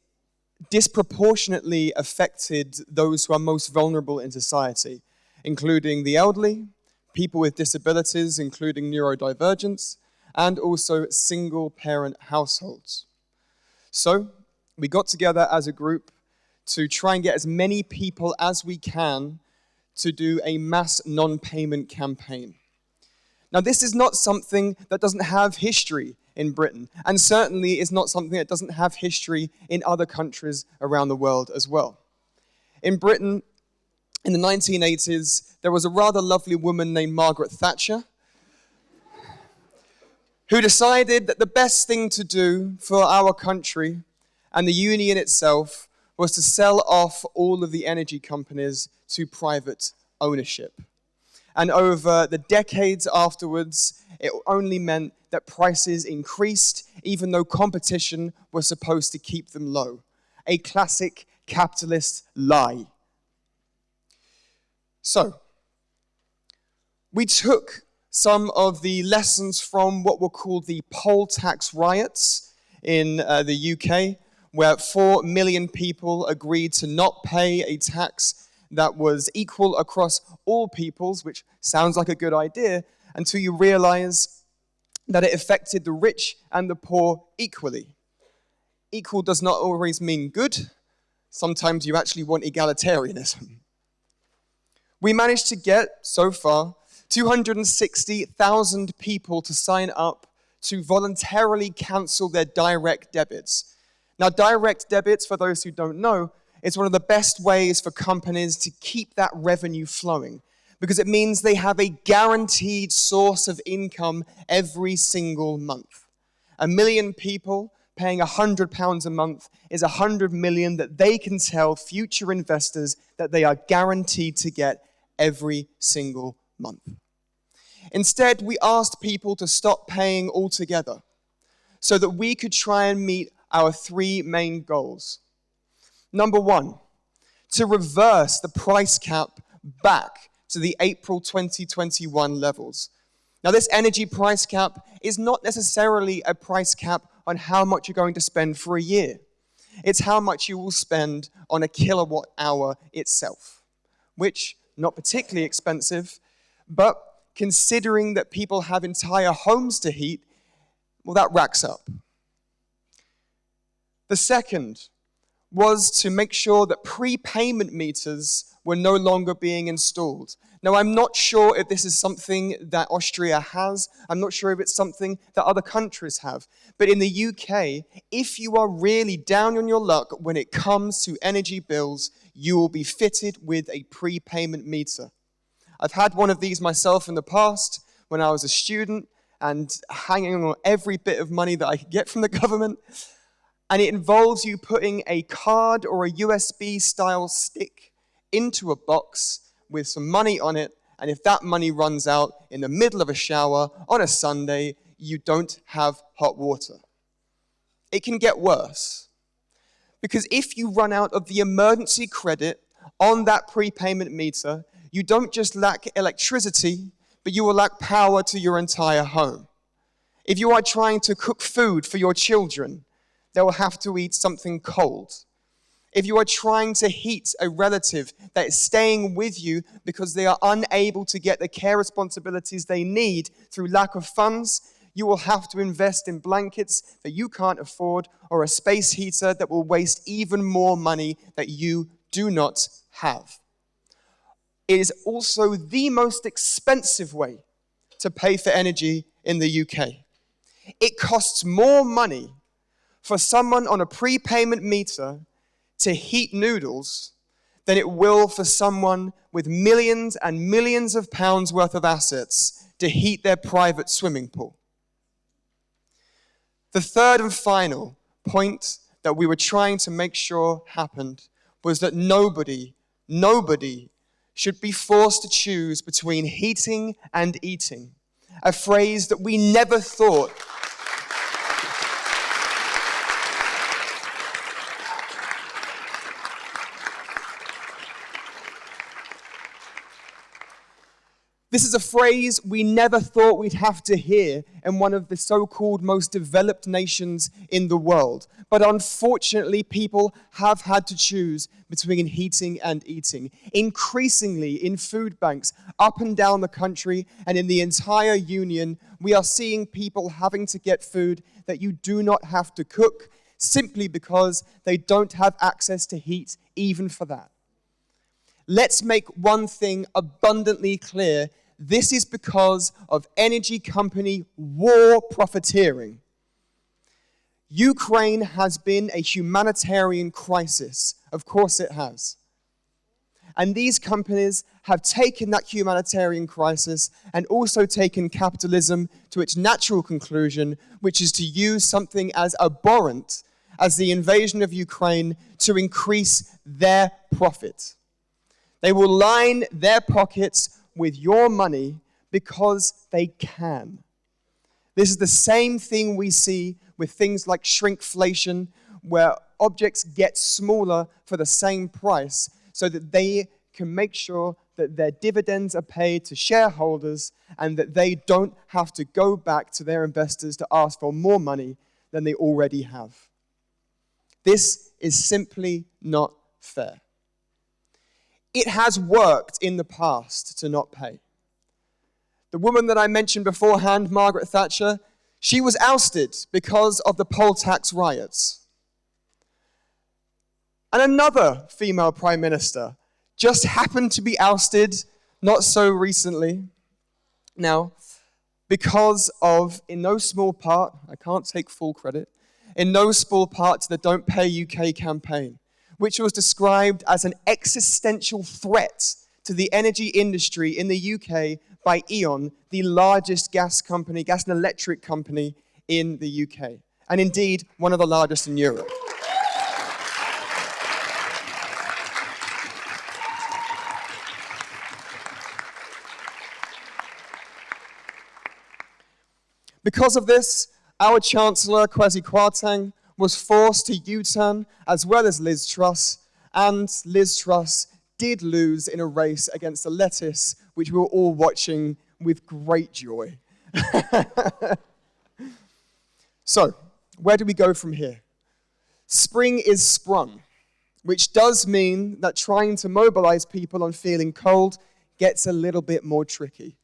disproportionately affected those who are most vulnerable in society, including the elderly, people with disabilities, including neurodivergence, and also single-parent households. So, we got together as a group to try and get as many people as we can to do a mass non-payment campaign. Now, this is not something that doesn't have history in Britain, and certainly is not something that doesn't have history in other countries around the world as well. In Britain, in the 1980s, there was a rather lovely woman named Margaret Thatcher who decided that the best thing to do for our country and the union itself was to sell off all of the energy companies to private ownership. And over the decades afterwards, it only meant that prices increased, even though competition was supposed to keep them low. A classic capitalist lie. So, we took some of the lessons from what were called the poll tax riots in the UK, where 4 million people agreed to not pay a tax that was equal across all peoples, which sounds like a good idea, until you realize that it affected the rich and the poor equally. Equal does not always mean good. Sometimes you actually want egalitarianism. We managed to get, so far, 260,000 people to sign up to voluntarily cancel their direct debits. Now, direct debits, for those who don't know, is one of the best ways for companies to keep that revenue flowing, because it means they have a guaranteed source of income every single month. 1 million people paying £100 a month is 100 million that they can tell future investors that they are guaranteed to get every single month. Instead, we asked people to stop paying altogether so that we could try and meet our 3 main goals. Number 1, to reverse the price cap back to the April 2021 levels. Now, this energy price cap is not necessarily a price cap on how much you're going to spend for a year. It's how much you will spend on a kilowatt hour itself, which, not particularly expensive, but considering that people have entire homes to heat, well, that racks up. The second was to make sure that prepayment meters were no longer being installed. Now, I'm not sure if this is something that Austria has. I'm not sure if it's something that other countries have. But in the UK, if you are really down on your luck when it comes to energy bills, you will be fitted with a prepayment meter. I've had one of these myself in the past when I was a student and hanging on every bit of money that I could get from the government. And it involves you putting a card or a USB-style stick into a box with some money on it, and if that money runs out in the middle of a shower on a Sunday, you don't have hot water. It can get worse, because if you run out of the emergency credit on that prepayment meter, you don't just lack electricity, but you will lack power to your entire home. If you are trying to cook food for your children, they will have to eat something cold. If you are trying to heat a relative that is staying with you because they are unable to get the care responsibilities they need through lack of funds, you will have to invest in blankets that you can't afford or a space heater that will waste even more money that you do not have. It is also the most expensive way to pay for energy in the UK. It costs more money for someone on a prepayment meter to heat noodles than it will for someone with millions and millions of pounds worth of assets to heat their private swimming pool. The third and final point that we were trying to make sure happened was that nobody should be forced to choose between heating and eating, a phrase that we never thought This is a phrase we never thought we'd have to hear in one of the so-called most developed nations in the world. But unfortunately, people have had to choose between heating and eating. Increasingly, in food banks up and down the country and in the entire union, we are seeing people having to get food that you do not have to cook simply because they don't have access to heat even for that. Let's make one thing abundantly clear. This is because of energy company war profiteering. Ukraine has been a humanitarian crisis. Of course it has. And these companies have taken that humanitarian crisis and also taken capitalism to its natural conclusion, which is to use something as abhorrent as the invasion of Ukraine to increase their profit. They will line their pockets with your money because they can. This is the same thing we see with things like shrinkflation, where objects get smaller for the same price so that they can make sure that their dividends are paid to shareholders and that they don't have to go back to their investors to ask for more money than they already have. This is simply not fair. It has worked in the past to not pay. The woman that I mentioned beforehand, Margaret Thatcher, she was ousted because of the poll tax riots. And another female prime minister just happened to be ousted not so recently. Now, because of, in no small part, I can't take full credit, in no small part to the Don't Pay UK campaign, which was described as an existential threat to the energy industry in the UK by E.ON, the largest gas and electric company in the UK, and indeed one of the largest in Europe. Because of this, our Chancellor, Kwasi Kwarteng, was forced to U-turn, as well as Liz Truss, and Liz Truss did lose in a race against the lettuce, which we were all watching with great joy. So, where do we go from here? Spring is sprung, which does mean that trying to mobilize people on feeling cold gets a little bit more tricky.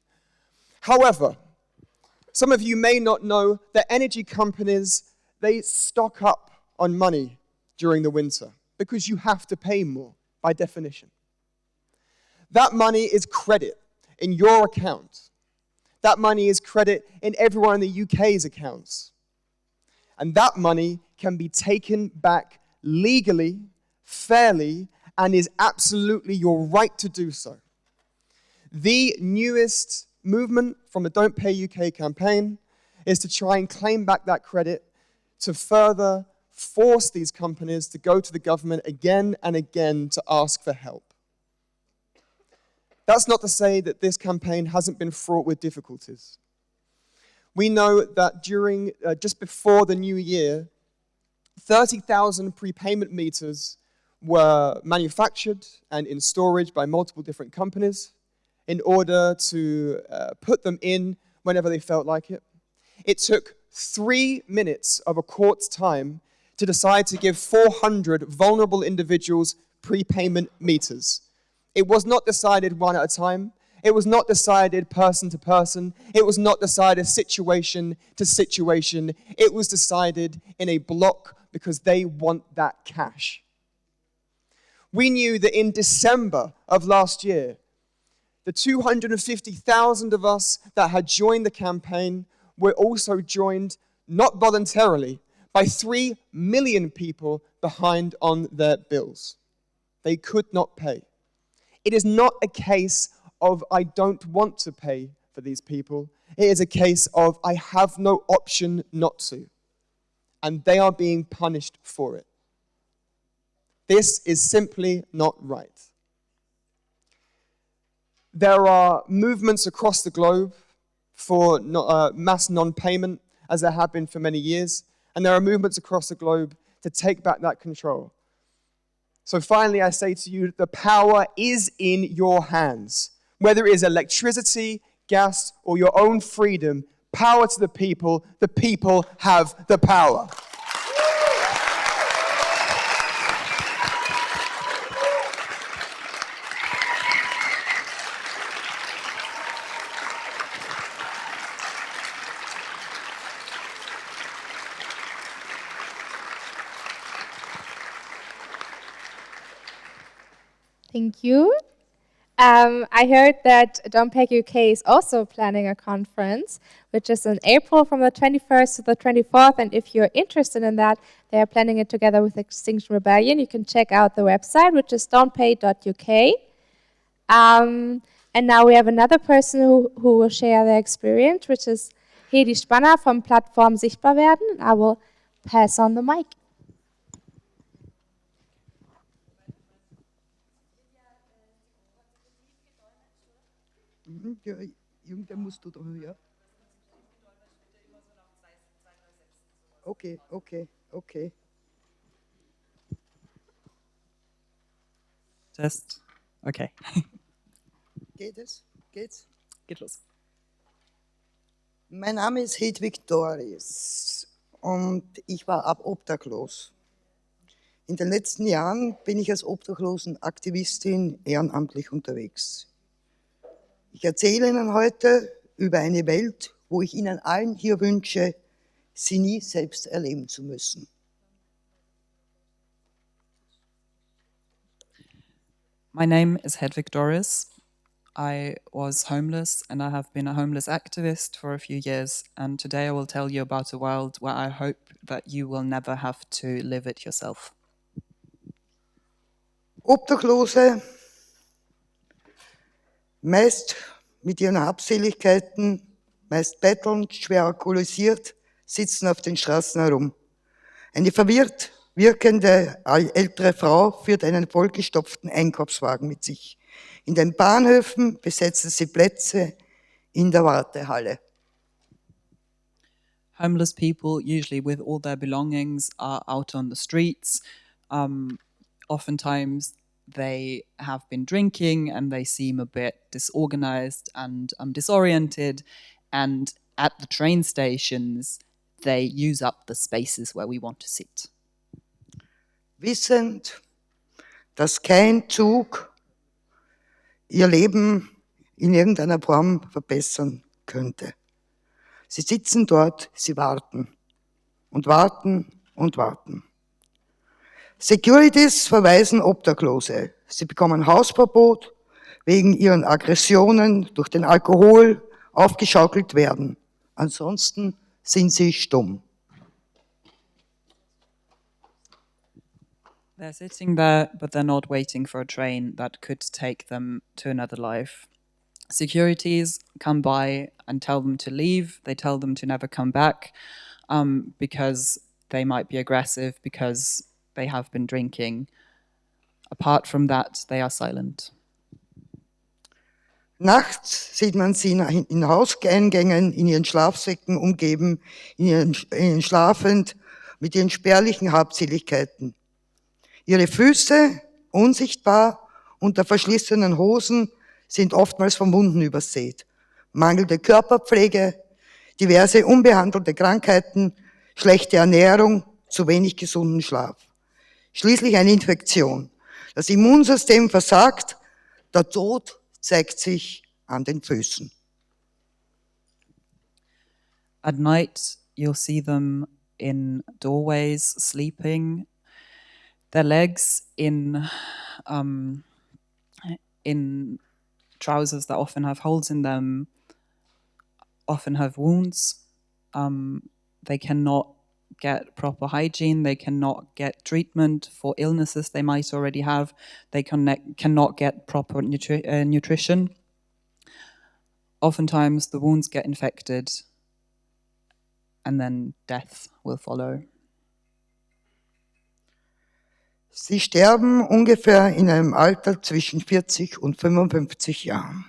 However, some of you may not know that energy companies, they stock up on money during the winter because you have to pay more by definition. That money is credit in your account. That money is credit in everyone in the UK's accounts. And that money can be taken back legally, fairly, and is absolutely your right to do so. The newest movement from the Don't Pay UK campaign is to try and claim back that credit to further force these companies to go to the government again and again to ask for help. That's not to say that this campaign hasn't been fraught with difficulties. We know that during, just before the new year, 30,000 prepayment meters were manufactured and in storage by multiple different companies in order to put them in whenever they felt like it. It took 3 minutes of a court's time to decide to give 400 vulnerable individuals prepayment meters. It was not decided one at a time. It was not decided person to person. It was not decided situation to situation. It was decided in a block because they want that cash. We knew that in December of last year, the 250,000 of us that had joined the campaign were also joined, not voluntarily, by 3 million people behind on their bills. They could not pay. It is not a case of I don't want to pay for these people. It is a case of I have no option not to. And they are being punished for it. This is simply not right. There are movements across the globe for mass non-payment, as there have been for many years. And there are movements across the globe to take back that control. So finally, I say to you, the power is in your hands. Whether it is electricity, gas, or your own freedom, power to the people have the power. Thank you. I heard that Don't Pay UK is also planning a conference, which is in April from the 21st to the 24th. And if you're interested in that, they are planning it together with Extinction Rebellion. You can check out the website, which is don'tpay.uk. And now we have another person who will share their experience, which is Hedi Spanner from Plattform Sichtbar werden. I will pass on the mic. Ja, irgendwer musst du da, ja. Okay. Test. Okay. Geht's? Geht los. Mein Name ist Hedwig Doris und ich war obdachlos. In den letzten Jahren bin ich als Obdachlosenaktivistin ehrenamtlich unterwegs. Ich erzähle Ihnen heute über eine Welt, wo ich Ihnen allen hier wünsche, sie nie selbst erleben zu müssen. My name is Hedwig Doris. I was homeless and I have been a homeless activist for a few years, and today I will tell you about a world where I hope that you will never have to live it yourself. Obdachlose, meist mit ihren Habseligkeiten, meist bettelnd, schwer alkoholisiert, sitzen auf den Straßen herum. Eine verwirrt wirkende ältere Frau führt einen vollgestopften Einkaufswagen mit sich. In den Bahnhöfen besetzen sie Plätze in der Wartehalle. Homeless people, usually with all their belongings, are out on the streets. Oftentimes they have been drinking and they seem a bit disorganized and disoriented. And at the train stations, they use up the spaces where we want to sit. Wissend, dass kein Zug ihr Leben in irgendeiner Form verbessern könnte. Sie sitzen dort, sie warten und warten und warten. Securities verweisen Obdachlose. Sie bekommen Hausverbot, wegen ihren Aggressionen durch den Alkohol aufgeschaukelt werden. Ansonsten sind sie stumm. They're sitting there, but they're not waiting for a train that could take them to another life. Securities come by and tell them to leave. They tell them to never come back because they might be aggressive, because they have been drinking. Apart from that, they are silent. Nachts sieht man sie in Hauseingängen, in ihren Schlafsäcken umgeben, in ihren schlafend, mit ihren spärlichen Habseligkeiten. Ihre Füße, unsichtbar, unter verschlissenen Hosen, sind oftmals von Wunden übersät. Mangelnde Körperpflege, diverse unbehandelte Krankheiten, schlechte Ernährung, zu wenig gesunden Schlaf. Schließlich eine Infektion. Das Immunsystem versagt, der Tod zeigt sich an den Füßen. At night, you'll see them in doorways, sleeping, their legs in trousers that often have holes in them, often have wounds. They cannot get proper hygiene, they cannot get treatment for illnesses they might already have, they cannot get proper nutrition. Oftentimes the wounds get infected and then death will follow. Sie sterben ungefähr in einem Alter zwischen 40 und 55 Jahren.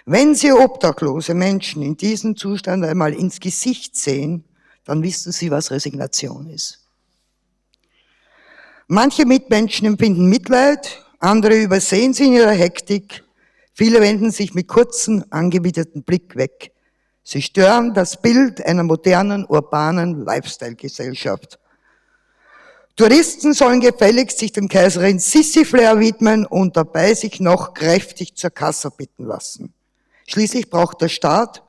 Wenn Sie obdachlose Menschen in diesem Zustand einmal ins Gesicht sehen, dann wissen Sie, was Resignation ist. Manche Mitmenschen empfinden Mitleid, andere übersehen sie in ihrer Hektik, viele wenden sich mit kurzem, angewiderten Blick weg. Sie stören das Bild einer modernen, urbanen Lifestyle-Gesellschaft. Touristen sollen gefälligst sich dem Kaiserin Sissi-Flair widmen und dabei sich noch kräftig zur Kasse bitten lassen. Schließlich braucht der Staat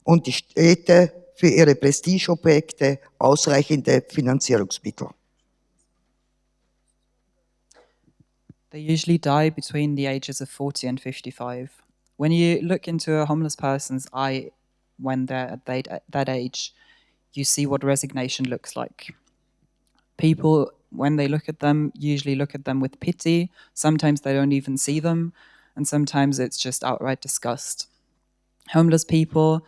und die Städte für ihre Prestigeobjekte ausreichende Finanzierungsmittel. They usually die between the ages of 40 and 55. When you look into a homeless person's eye when they're at that age, you see what resignation looks like. People, when they look at them, usually look at them with pity. Sometimes they don't even see them, and sometimes it's just outright disgust. Homeless people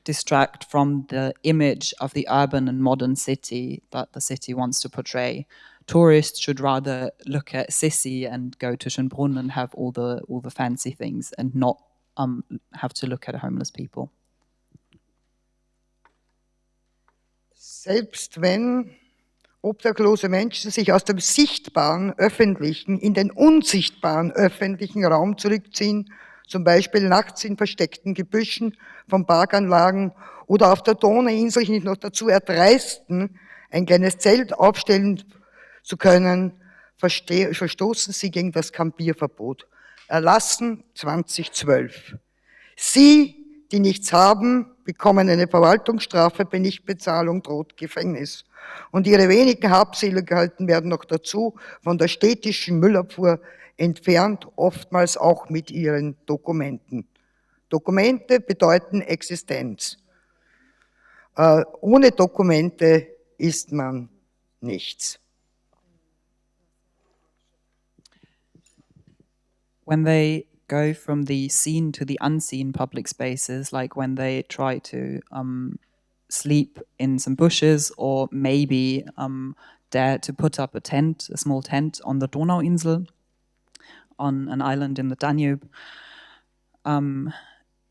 distract from the image of the urban and modern city that the city wants to portray. Tourists should rather look at Sissi and go to Schönbrunn and have all the fancy things and not have to look at homeless people. Selbst wenn obdachlose Menschen sich aus dem sichtbaren öffentlichen in den unsichtbaren öffentlichen Raum zurückziehen, zum Beispiel nachts in versteckten Gebüschen von Parkanlagen oder auf der Donauinsel sich noch dazu erdreisten, ein kleines Zelt aufstellen zu können, verstoßen sie gegen das Campierverbot. Erlassen 2012. Sie, die nichts haben, bekommen eine Verwaltungsstrafe, bei Nichtbezahlung droht Gefängnis. Und ihre wenigen Habseligkeiten werden noch dazu von der städtischen Müllabfuhr entfernt, oftmals auch mit ihren Dokumenten. Dokumente bedeuten Existenz. Ohne Dokumente ist man nichts. When they go from the seen to the unseen public spaces, like when they try to sleep in some bushes or maybe dare to put up a small tent on the Donauinsel, on an island in the Danube,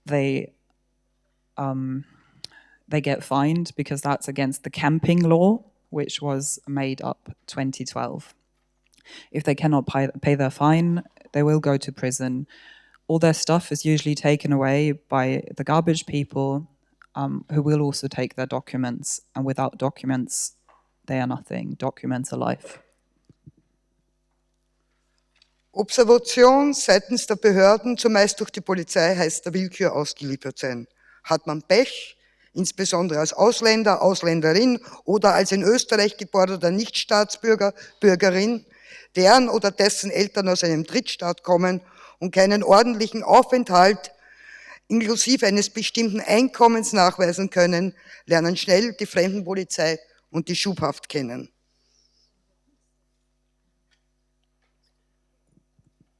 they get fined because that's against the camping law, which was made up 2012. If they cannot pay their fine, they will go to prison. All their stuff is usually taken away by the garbage people, who will also take their documents. And without documents, they are nothing. Documents are life. Observation seitens der Behörden, zumeist durch die Polizei, heißt der Willkür ausgeliefert sein. Hat man Pech, insbesondere als Ausländer, Ausländerin oder als in Österreich geborener Nichtstaatsbürger, Bürgerin, deren oder dessen Eltern aus einem Drittstaat kommen und keinen ordentlichen Aufenthalt inklusive eines bestimmten Einkommens nachweisen können, lernen schnell die Fremdenpolizei und die Schubhaft kennen.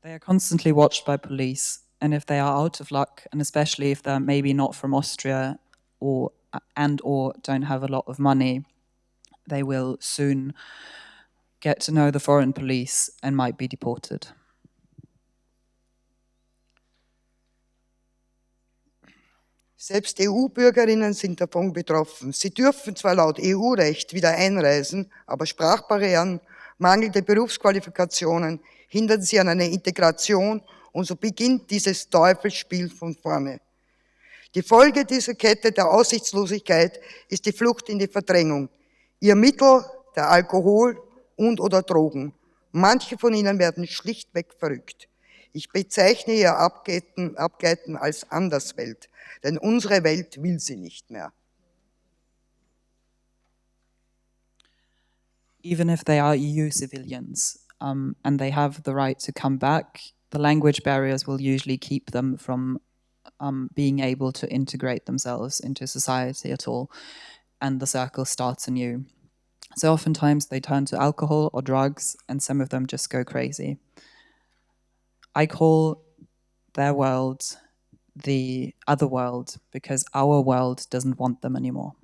They are constantly watched by police, and if they are out of luck, and especially if they're maybe not from Austria or don't have a lot of money, they will soon get to know the foreign police and might be deported. Selbst EU-Bürgerinnen sind davon betroffen. Sie dürfen zwar laut EU-Recht wieder einreisen, aber Sprachbarrieren, mangelnde Berufsqualifikationen hindern sie an einer Integration und so beginnt dieses Teufelsspiel von vorne. Die Folge dieser Kette der Aussichtslosigkeit ist die Flucht in die Verdrängung. Ihr Mittel, der Alkohol und/oder Drogen. Manche von ihnen werden schlichtweg verrückt. Ich bezeichne ihr Abgleiten als Anderswelt, denn unsere Welt will sie nicht mehr. Even if they are EU civilians and they have the right to come back, the language barriers will usually keep them from being able to integrate themselves into society at all. and the circle starts anew. So oftentimes they turn to alcohol or drugs, and some of them just go crazy. I call their world the other world because our world doesn't want them anymore.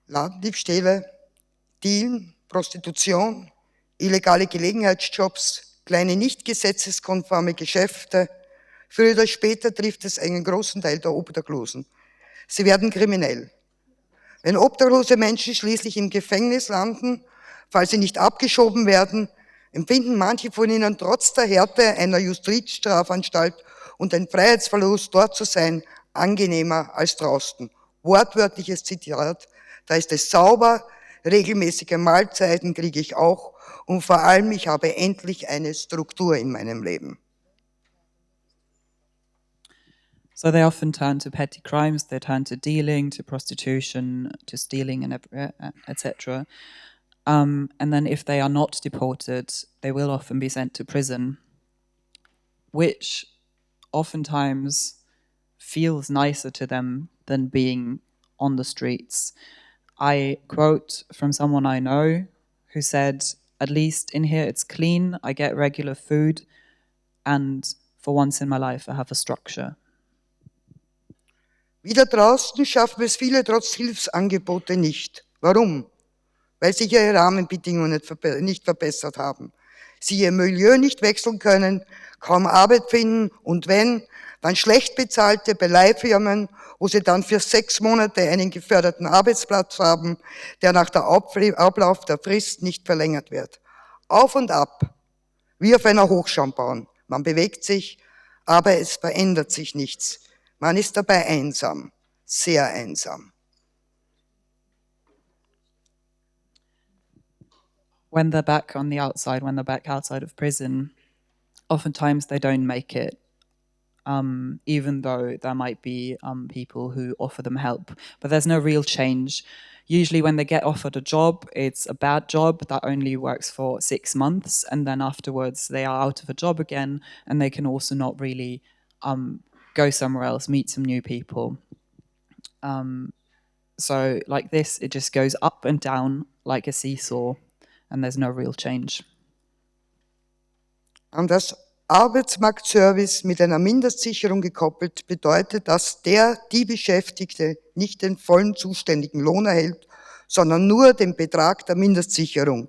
Ladendiebstähle, Dealen, Prostitution, illegale Gelegenheitsjobs, kleine nicht gesetzeskonforme Geschäfte. Früher oder später trifft es einen großen Teil der Obdachlosen. Sie werden kriminell. Wenn obdachlose Menschen schließlich im Gefängnis landen, falls sie nicht abgeschoben werden, empfinden manche von ihnen trotz der Härte einer Justizstrafanstalt und ein Freiheitsverlust, dort zu sein, angenehmer als draußen. Wortwörtliches Zitat: Da ist es sauber, regelmäßige Mahlzeiten kriege ich auch und vor allem, ich habe endlich eine Struktur in meinem Leben. So they often turn to petty crimes, they turn to dealing, to prostitution, to stealing, and etc. And then if they are not deported, they will often be sent to prison, which oftentimes feels nicer to them than being on the streets. I quote from someone I know who said, "At least in here it's clean, I get regular food, and for once in my life I have a structure." Wieder draußen schaffen es viele trotz Hilfsangebote nicht. Warum? Weil sich ihre Rahmenbedingungen nicht verbessert haben. Sie ihr Milieu nicht wechseln können, kaum Arbeit finden und wenn, dann schlecht bezahlte bei Leihfirmen, wo sie dann für 6 Monate einen geförderten Arbeitsplatz haben, der nach der Ablauf der Frist nicht verlängert wird. Auf und ab, wie auf einer Hochschaumbahn. Man bewegt sich, aber es verändert sich nichts. Man ist dabei einsam, sehr einsam. When they're back on the outside, when they're back outside of prison, oftentimes they don't make it, even though there might be people who offer them help. But there's no real change. Usually when they get offered a job, it's a bad job that only works for 6 months, and then afterwards they are out of a job again, and they can also not really go somewhere else, meet some new people. So like this, it just goes up and down like a seesaw, and there's no real change. An das Arbeitsmarktservice mit einer Mindestsicherung gekoppelt bedeutet, dass die Beschäftigte nicht den vollen zuständigen Lohn erhält, sondern nur den Betrag der Mindestsicherung.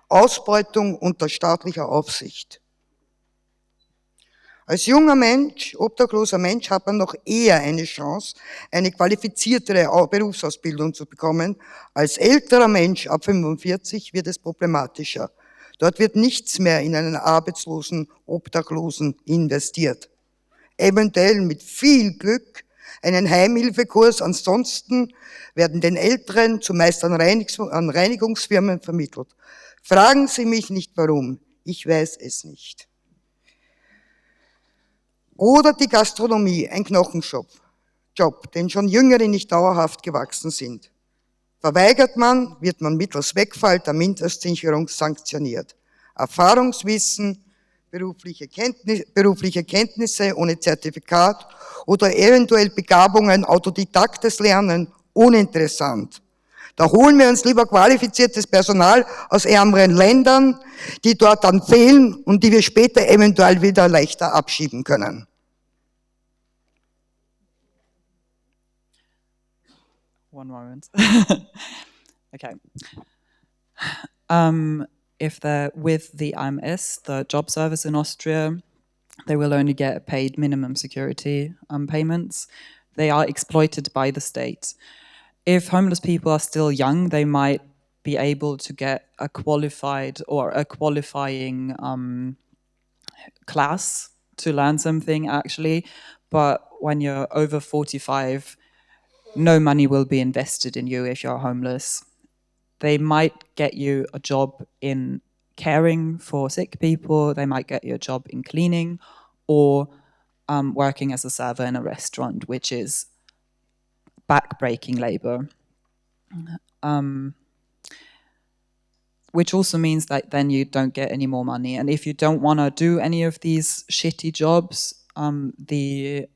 Ausbeutung unter staatlicher Aufsicht. Als junger Mensch, obdachloser Mensch, hat man noch eher eine Chance, eine qualifiziertere Berufsausbildung zu bekommen. Als älterer Mensch ab 45 wird es problematischer. Dort wird nichts mehr in einen arbeitslosen Obdachlosen investiert. Eventuell mit viel Glück einen Heimhilfekurs, ansonsten werden den Älteren zumeist an Reinigungsfirmen vermittelt. Fragen Sie mich nicht warum, ich weiß es nicht. Oder die Gastronomie, ein Knochenjob, den schon Jüngere nicht dauerhaft gewachsen sind. Verweigert man, wird man mittels Wegfall der Mindestsicherung sanktioniert. Erfahrungswissen, berufliche Kenntnisse ohne Zertifikat oder eventuell Begabungen, autodidaktes Lernen, uninteressant. Da holen wir uns lieber qualifiziertes Personal aus ärmeren Ländern, die dort dann fehlen und die wir später eventuell wieder leichter abschieben können. One moment. Okay. If they're with the AMS, the job service in Austria, they will only get paid minimum security payments. They are exploited by the state. If homeless people are still young, they might be able to get a qualified or a qualifying class to learn something actually. But when you're over 45, no money will be invested in you if you're homeless. They might get you a job in caring for sick people, they might get you a job in cleaning, or working as a server in a restaurant, which is back-breaking labor. which also means that then you don't get any more money. And if you don't want to do any of these shitty jobs, the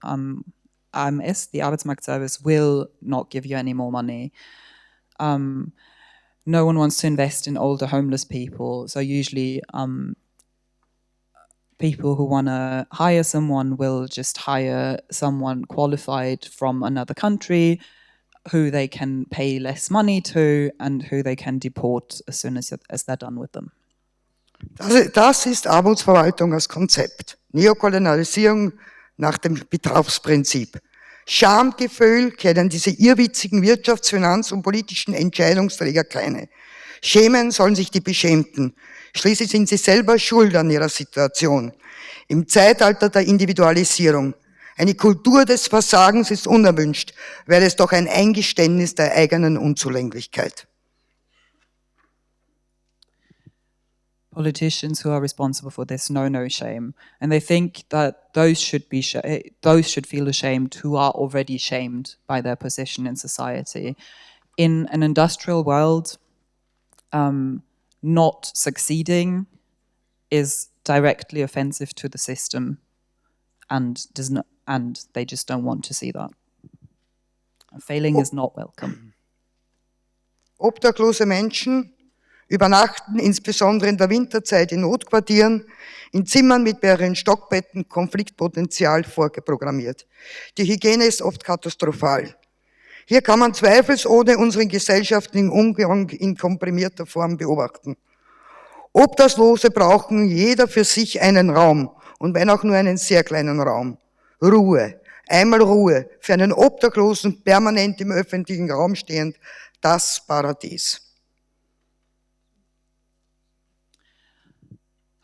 AMS, the Arbeitsmarktservice, will not give you any more money. No one wants to invest in older homeless people, so usually people who want to hire someone will just hire someone qualified from another country who they can pay less money to and who they can deport as soon as they're done with them. Das ist Armutsverwaltung als Konzept. Neokolonialisierung nach dem Bedarfsprinzip. Schamgefühl kennen diese irrwitzigen Wirtschafts-, Finanz- und politischen Entscheidungsträger keine. Schämen sollen sich die Beschämten. Schließlich sind sie selber schuld an ihrer Situation. Im Zeitalter der Individualisierung. Eine Kultur des Versagens ist unerwünscht, wäre es doch ein Eingeständnis der eigenen Unzulänglichkeit. Politicians who are responsible for this know no shame, and they think that those should feel ashamed who are already shamed by their position in society. In an industrial world, not succeeding is directly offensive to the system, and they just don't want to see that. Failing is not welcome. Obdachlose Menschen übernachten insbesondere in der Winterzeit in Notquartieren, in Zimmern mit mehreren Stockbetten, Konfliktpotenzial vorgeprogrammiert. Die Hygiene ist oft katastrophal. Hier kann man zweifelsohne unseren gesellschaftlichen Umgang in komprimierter Form beobachten. Obdachlose brauchen jeder für sich einen Raum, und wenn auch nur einen sehr kleinen Raum. Ruhe, einmal Ruhe, für einen Obdachlosen permanent im öffentlichen Raum stehend, das Paradies.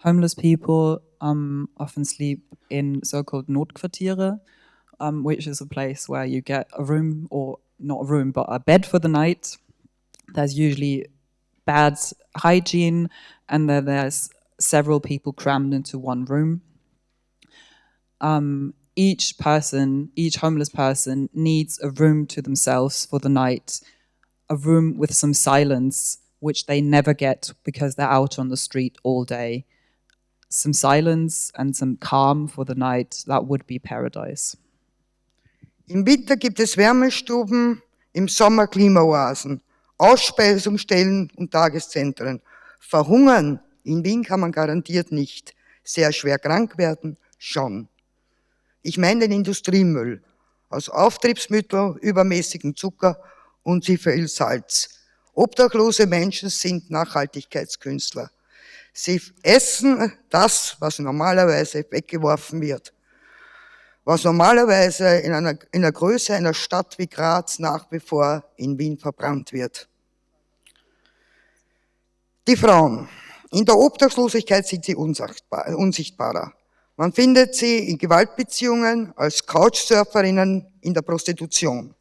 Homeless people often sleep in so-called Notquartiere, which is a place where you get a room, or not a room, but a bed for the night. There's usually bad hygiene, and then there's several people crammed into one room. Each homeless person needs a room to themselves for the night, a room with some silence, which they never get because they're out on the street all day. Some silence and some calm for the night, that would be paradise. Im Winter gibt es Wärmestuben, im Sommer Klimaoasen, Ausspeisungsstellen und Tageszentren. Verhungern in Wien kann man garantiert nicht. Sehr schwer krank werden schon. Ich meine den Industriemüll aus Auftriebsmitteln, übermäßigem Zucker und zu viel Salz. Obdachlose Menschen sind Nachhaltigkeitskünstler. Sie essen das, was normalerweise weggeworfen wird. Was normalerweise in der Größe einer Stadt wie Graz nach wie vor in Wien verbrannt wird. Die Frauen. In der Obdachlosigkeit sind sie unsichtbarer. Man findet sie in Gewaltbeziehungen, als Couchsurferinnen, in der Prostitution.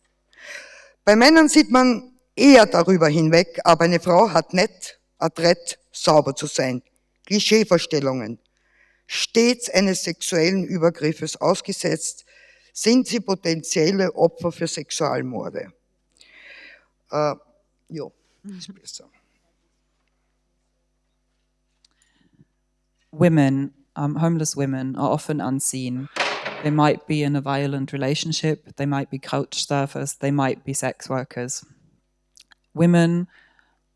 Bei Männern sieht man eher darüber hinweg, aber eine Frau hat nett, adrett, sauber zu sein. Klischeevorstellungen. Stets eines sexuellen Übergriffes ausgesetzt, sind sie potenzielle Opfer für Sexualmorde. Ist besser. Women, homeless women, are often unseen. They might be in a violent relationship, they might be couch surfers, they might be sex workers. Women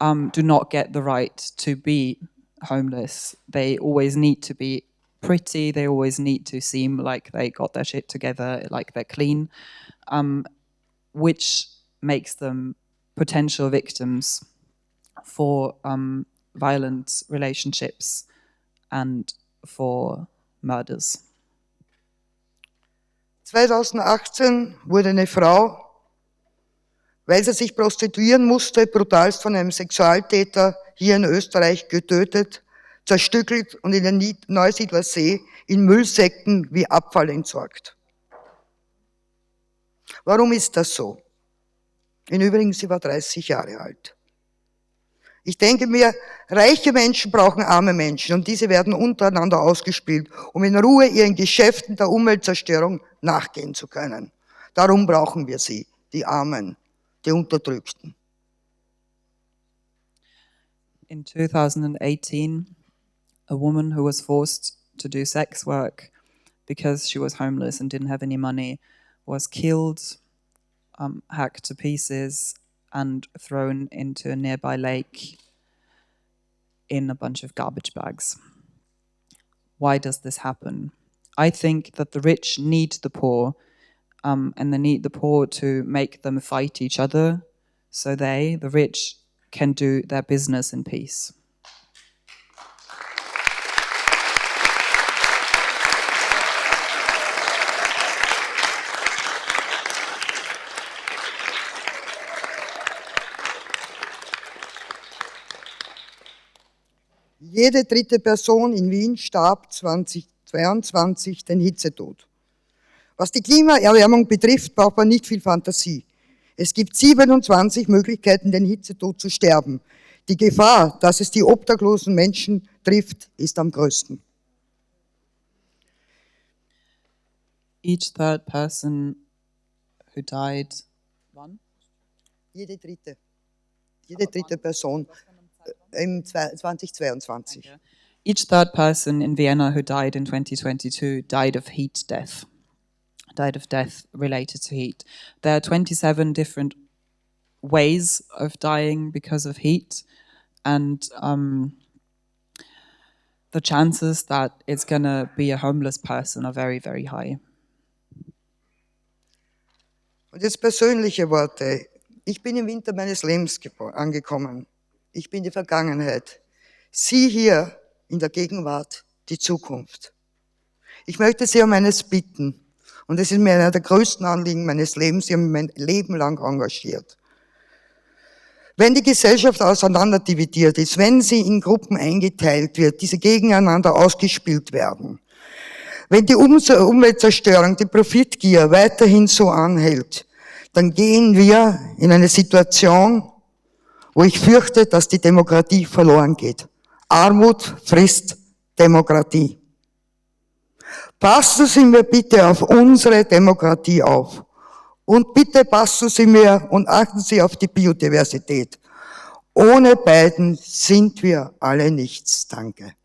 do not get the right to be homeless. They always need to be pretty, they always need to seem like they got their shit together, like they're clean, which makes them potential victims for violent relationships and for murders. 2018 wurde eine Frau, weil sie sich prostituieren musste, brutalst von einem Sexualtäter hier in Österreich getötet, zerstückelt und in den Neusiedler See in Müllsäcken wie Abfall entsorgt. Warum ist das so? Im Übrigen, sie war 30 Jahre alt. Ich denke mir, reiche Menschen brauchen arme Menschen und diese werden untereinander ausgespielt, um in Ruhe ihren Geschäften der Umweltzerstörung nachgehen zu können. Darum brauchen wir sie, die Armen, die Unterdrückten. In 2018, a woman who was forced to do sex work because she was homeless and didn't have any money was killed, hacked to pieces, and thrown into a nearby lake in a bunch of garbage bags. Why does this happen? I think that the rich need the poor, and they need the poor to make them fight each other, so they, the rich, can do their business in peace. Jede dritte Person in Wien starb 2022 den Hitzetod. Was die Klimaerwärmung betrifft, braucht man nicht viel Fantasie. Es gibt 27 Möglichkeiten, den Hitzetod zu sterben. Die Gefahr, dass es die obdachlosen Menschen trifft, ist am größten. Each third person who died. Jede dritte Person im 2022. Each third person in Vienna who died in 2022 died of heat death. Died of death related to heat. There are 27 different ways of dying because of heat, and the chances that it's going to be a homeless person are very, very high. Und jetzt persönliche Worte. Ich bin im Winter meines Lebens angekommen. Ich bin die Vergangenheit. Sie hier in der Gegenwart die Zukunft. Ich möchte Sie um eines bitten. Und das ist mir einer der größten Anliegen meines Lebens. Ich habe mich mein Leben lang engagiert. Wenn die Gesellschaft auseinanderdividiert ist, wenn sie in Gruppen eingeteilt wird, diese gegeneinander ausgespielt werden, wenn die Umweltzerstörung, die Profitgier weiterhin so anhält, dann gehen wir in eine Situation, wo ich fürchte, dass die Demokratie verloren geht. Armut frisst Demokratie. Passen Sie mir bitte auf unsere Demokratie auf. Und bitte passen Sie mir und achten Sie auf die Biodiversität. Ohne beiden sind wir alle nichts. Danke.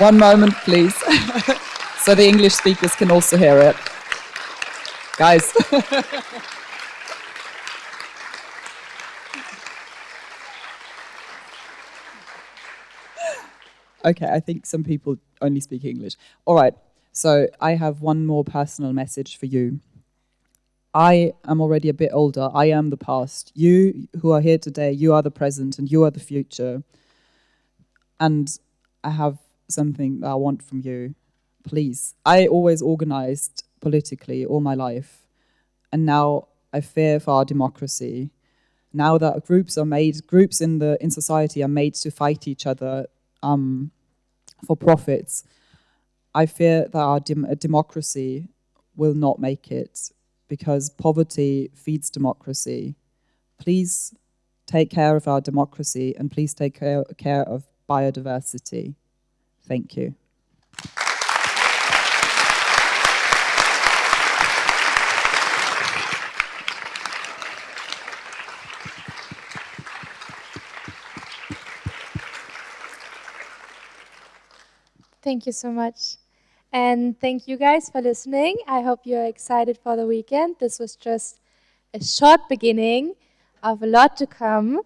One moment, please, so the English speakers can also hear it. Guys. Okay, I think some people only speak English. All right, so I have one more personal message for you. I am already a bit older. I am the past. You who are here today, you are the present and you are the future. And I have something that I want from you. Please. I always organized politically all my life. And now I fear for our democracy. Now that groups in society are made to fight each other for profits, I fear that our democracy will not make it, because poverty feeds democracy. Please take care of our democracy, and please take care of biodiversity. Thank you. Thank you so much. And thank you guys for listening. I hope you're excited for the weekend. This was just a short beginning of a lot to come.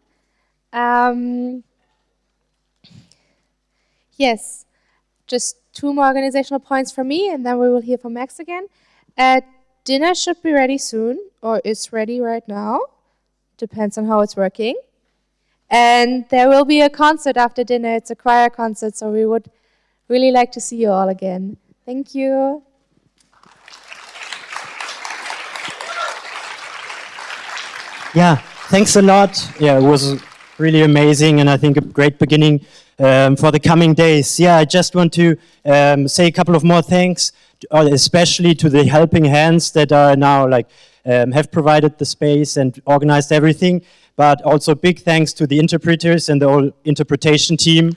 Yes, just 2 more organizational points from me, and then we will hear from Max again. Dinner should be ready soon, or is ready right now. Depends on how it's working. And there will be a concert after dinner. It's a choir concert, so we would really like to see you all again. Thank you. Yeah, thanks a lot. Yeah, it was really amazing, and I think a great beginning for the coming days. Yeah, I just want to say a couple of more thanks, especially to the helping hands that are now have provided the space and organized everything, but also big thanks to the interpreters and the whole interpretation team.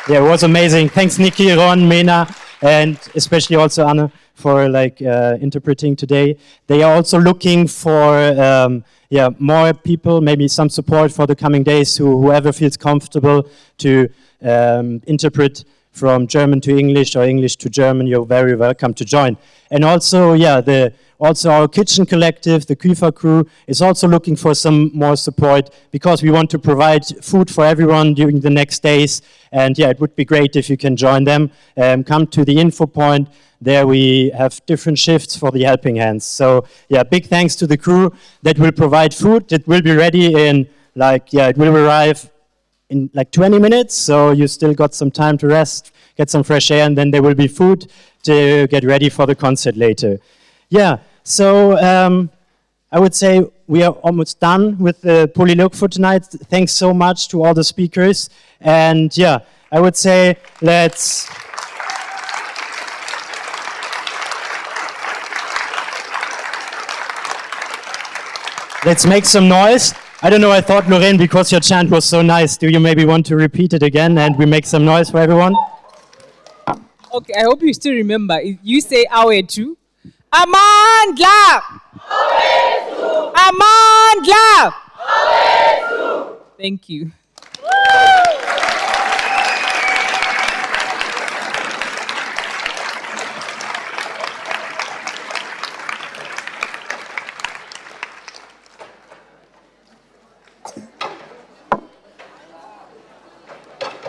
Yeah, it was amazing. Thanks, Niki, Ron, Mena, and especially also Anne for like interpreting today. They are also looking for more people, maybe some support for the coming days. Whoever feels comfortable to interpret from German to English or English to German, you're very welcome to join. And also, also our kitchen collective, the Küfer crew, is also looking for some more support because we want to provide food for everyone during the next days. And it would be great if you can join them. Come to the info point. There we have different shifts for the helping hands. So big thanks to the crew that will provide food. It will be ready in it will arrive in like 20 minutes. So you still got some time to rest, get some fresh air, and then there will be food to get ready for the concert later. So I would say we are almost done with the Polylogue for tonight. Thanks so much to all the speakers. And I would say let's make some noise. I don't know, I thought, Lorraine, because your chant was so nice, do you maybe want to repeat it again and we make some noise for everyone? Okay, I hope you still remember. You say Awe too. Amandla! Amandla! Thank you.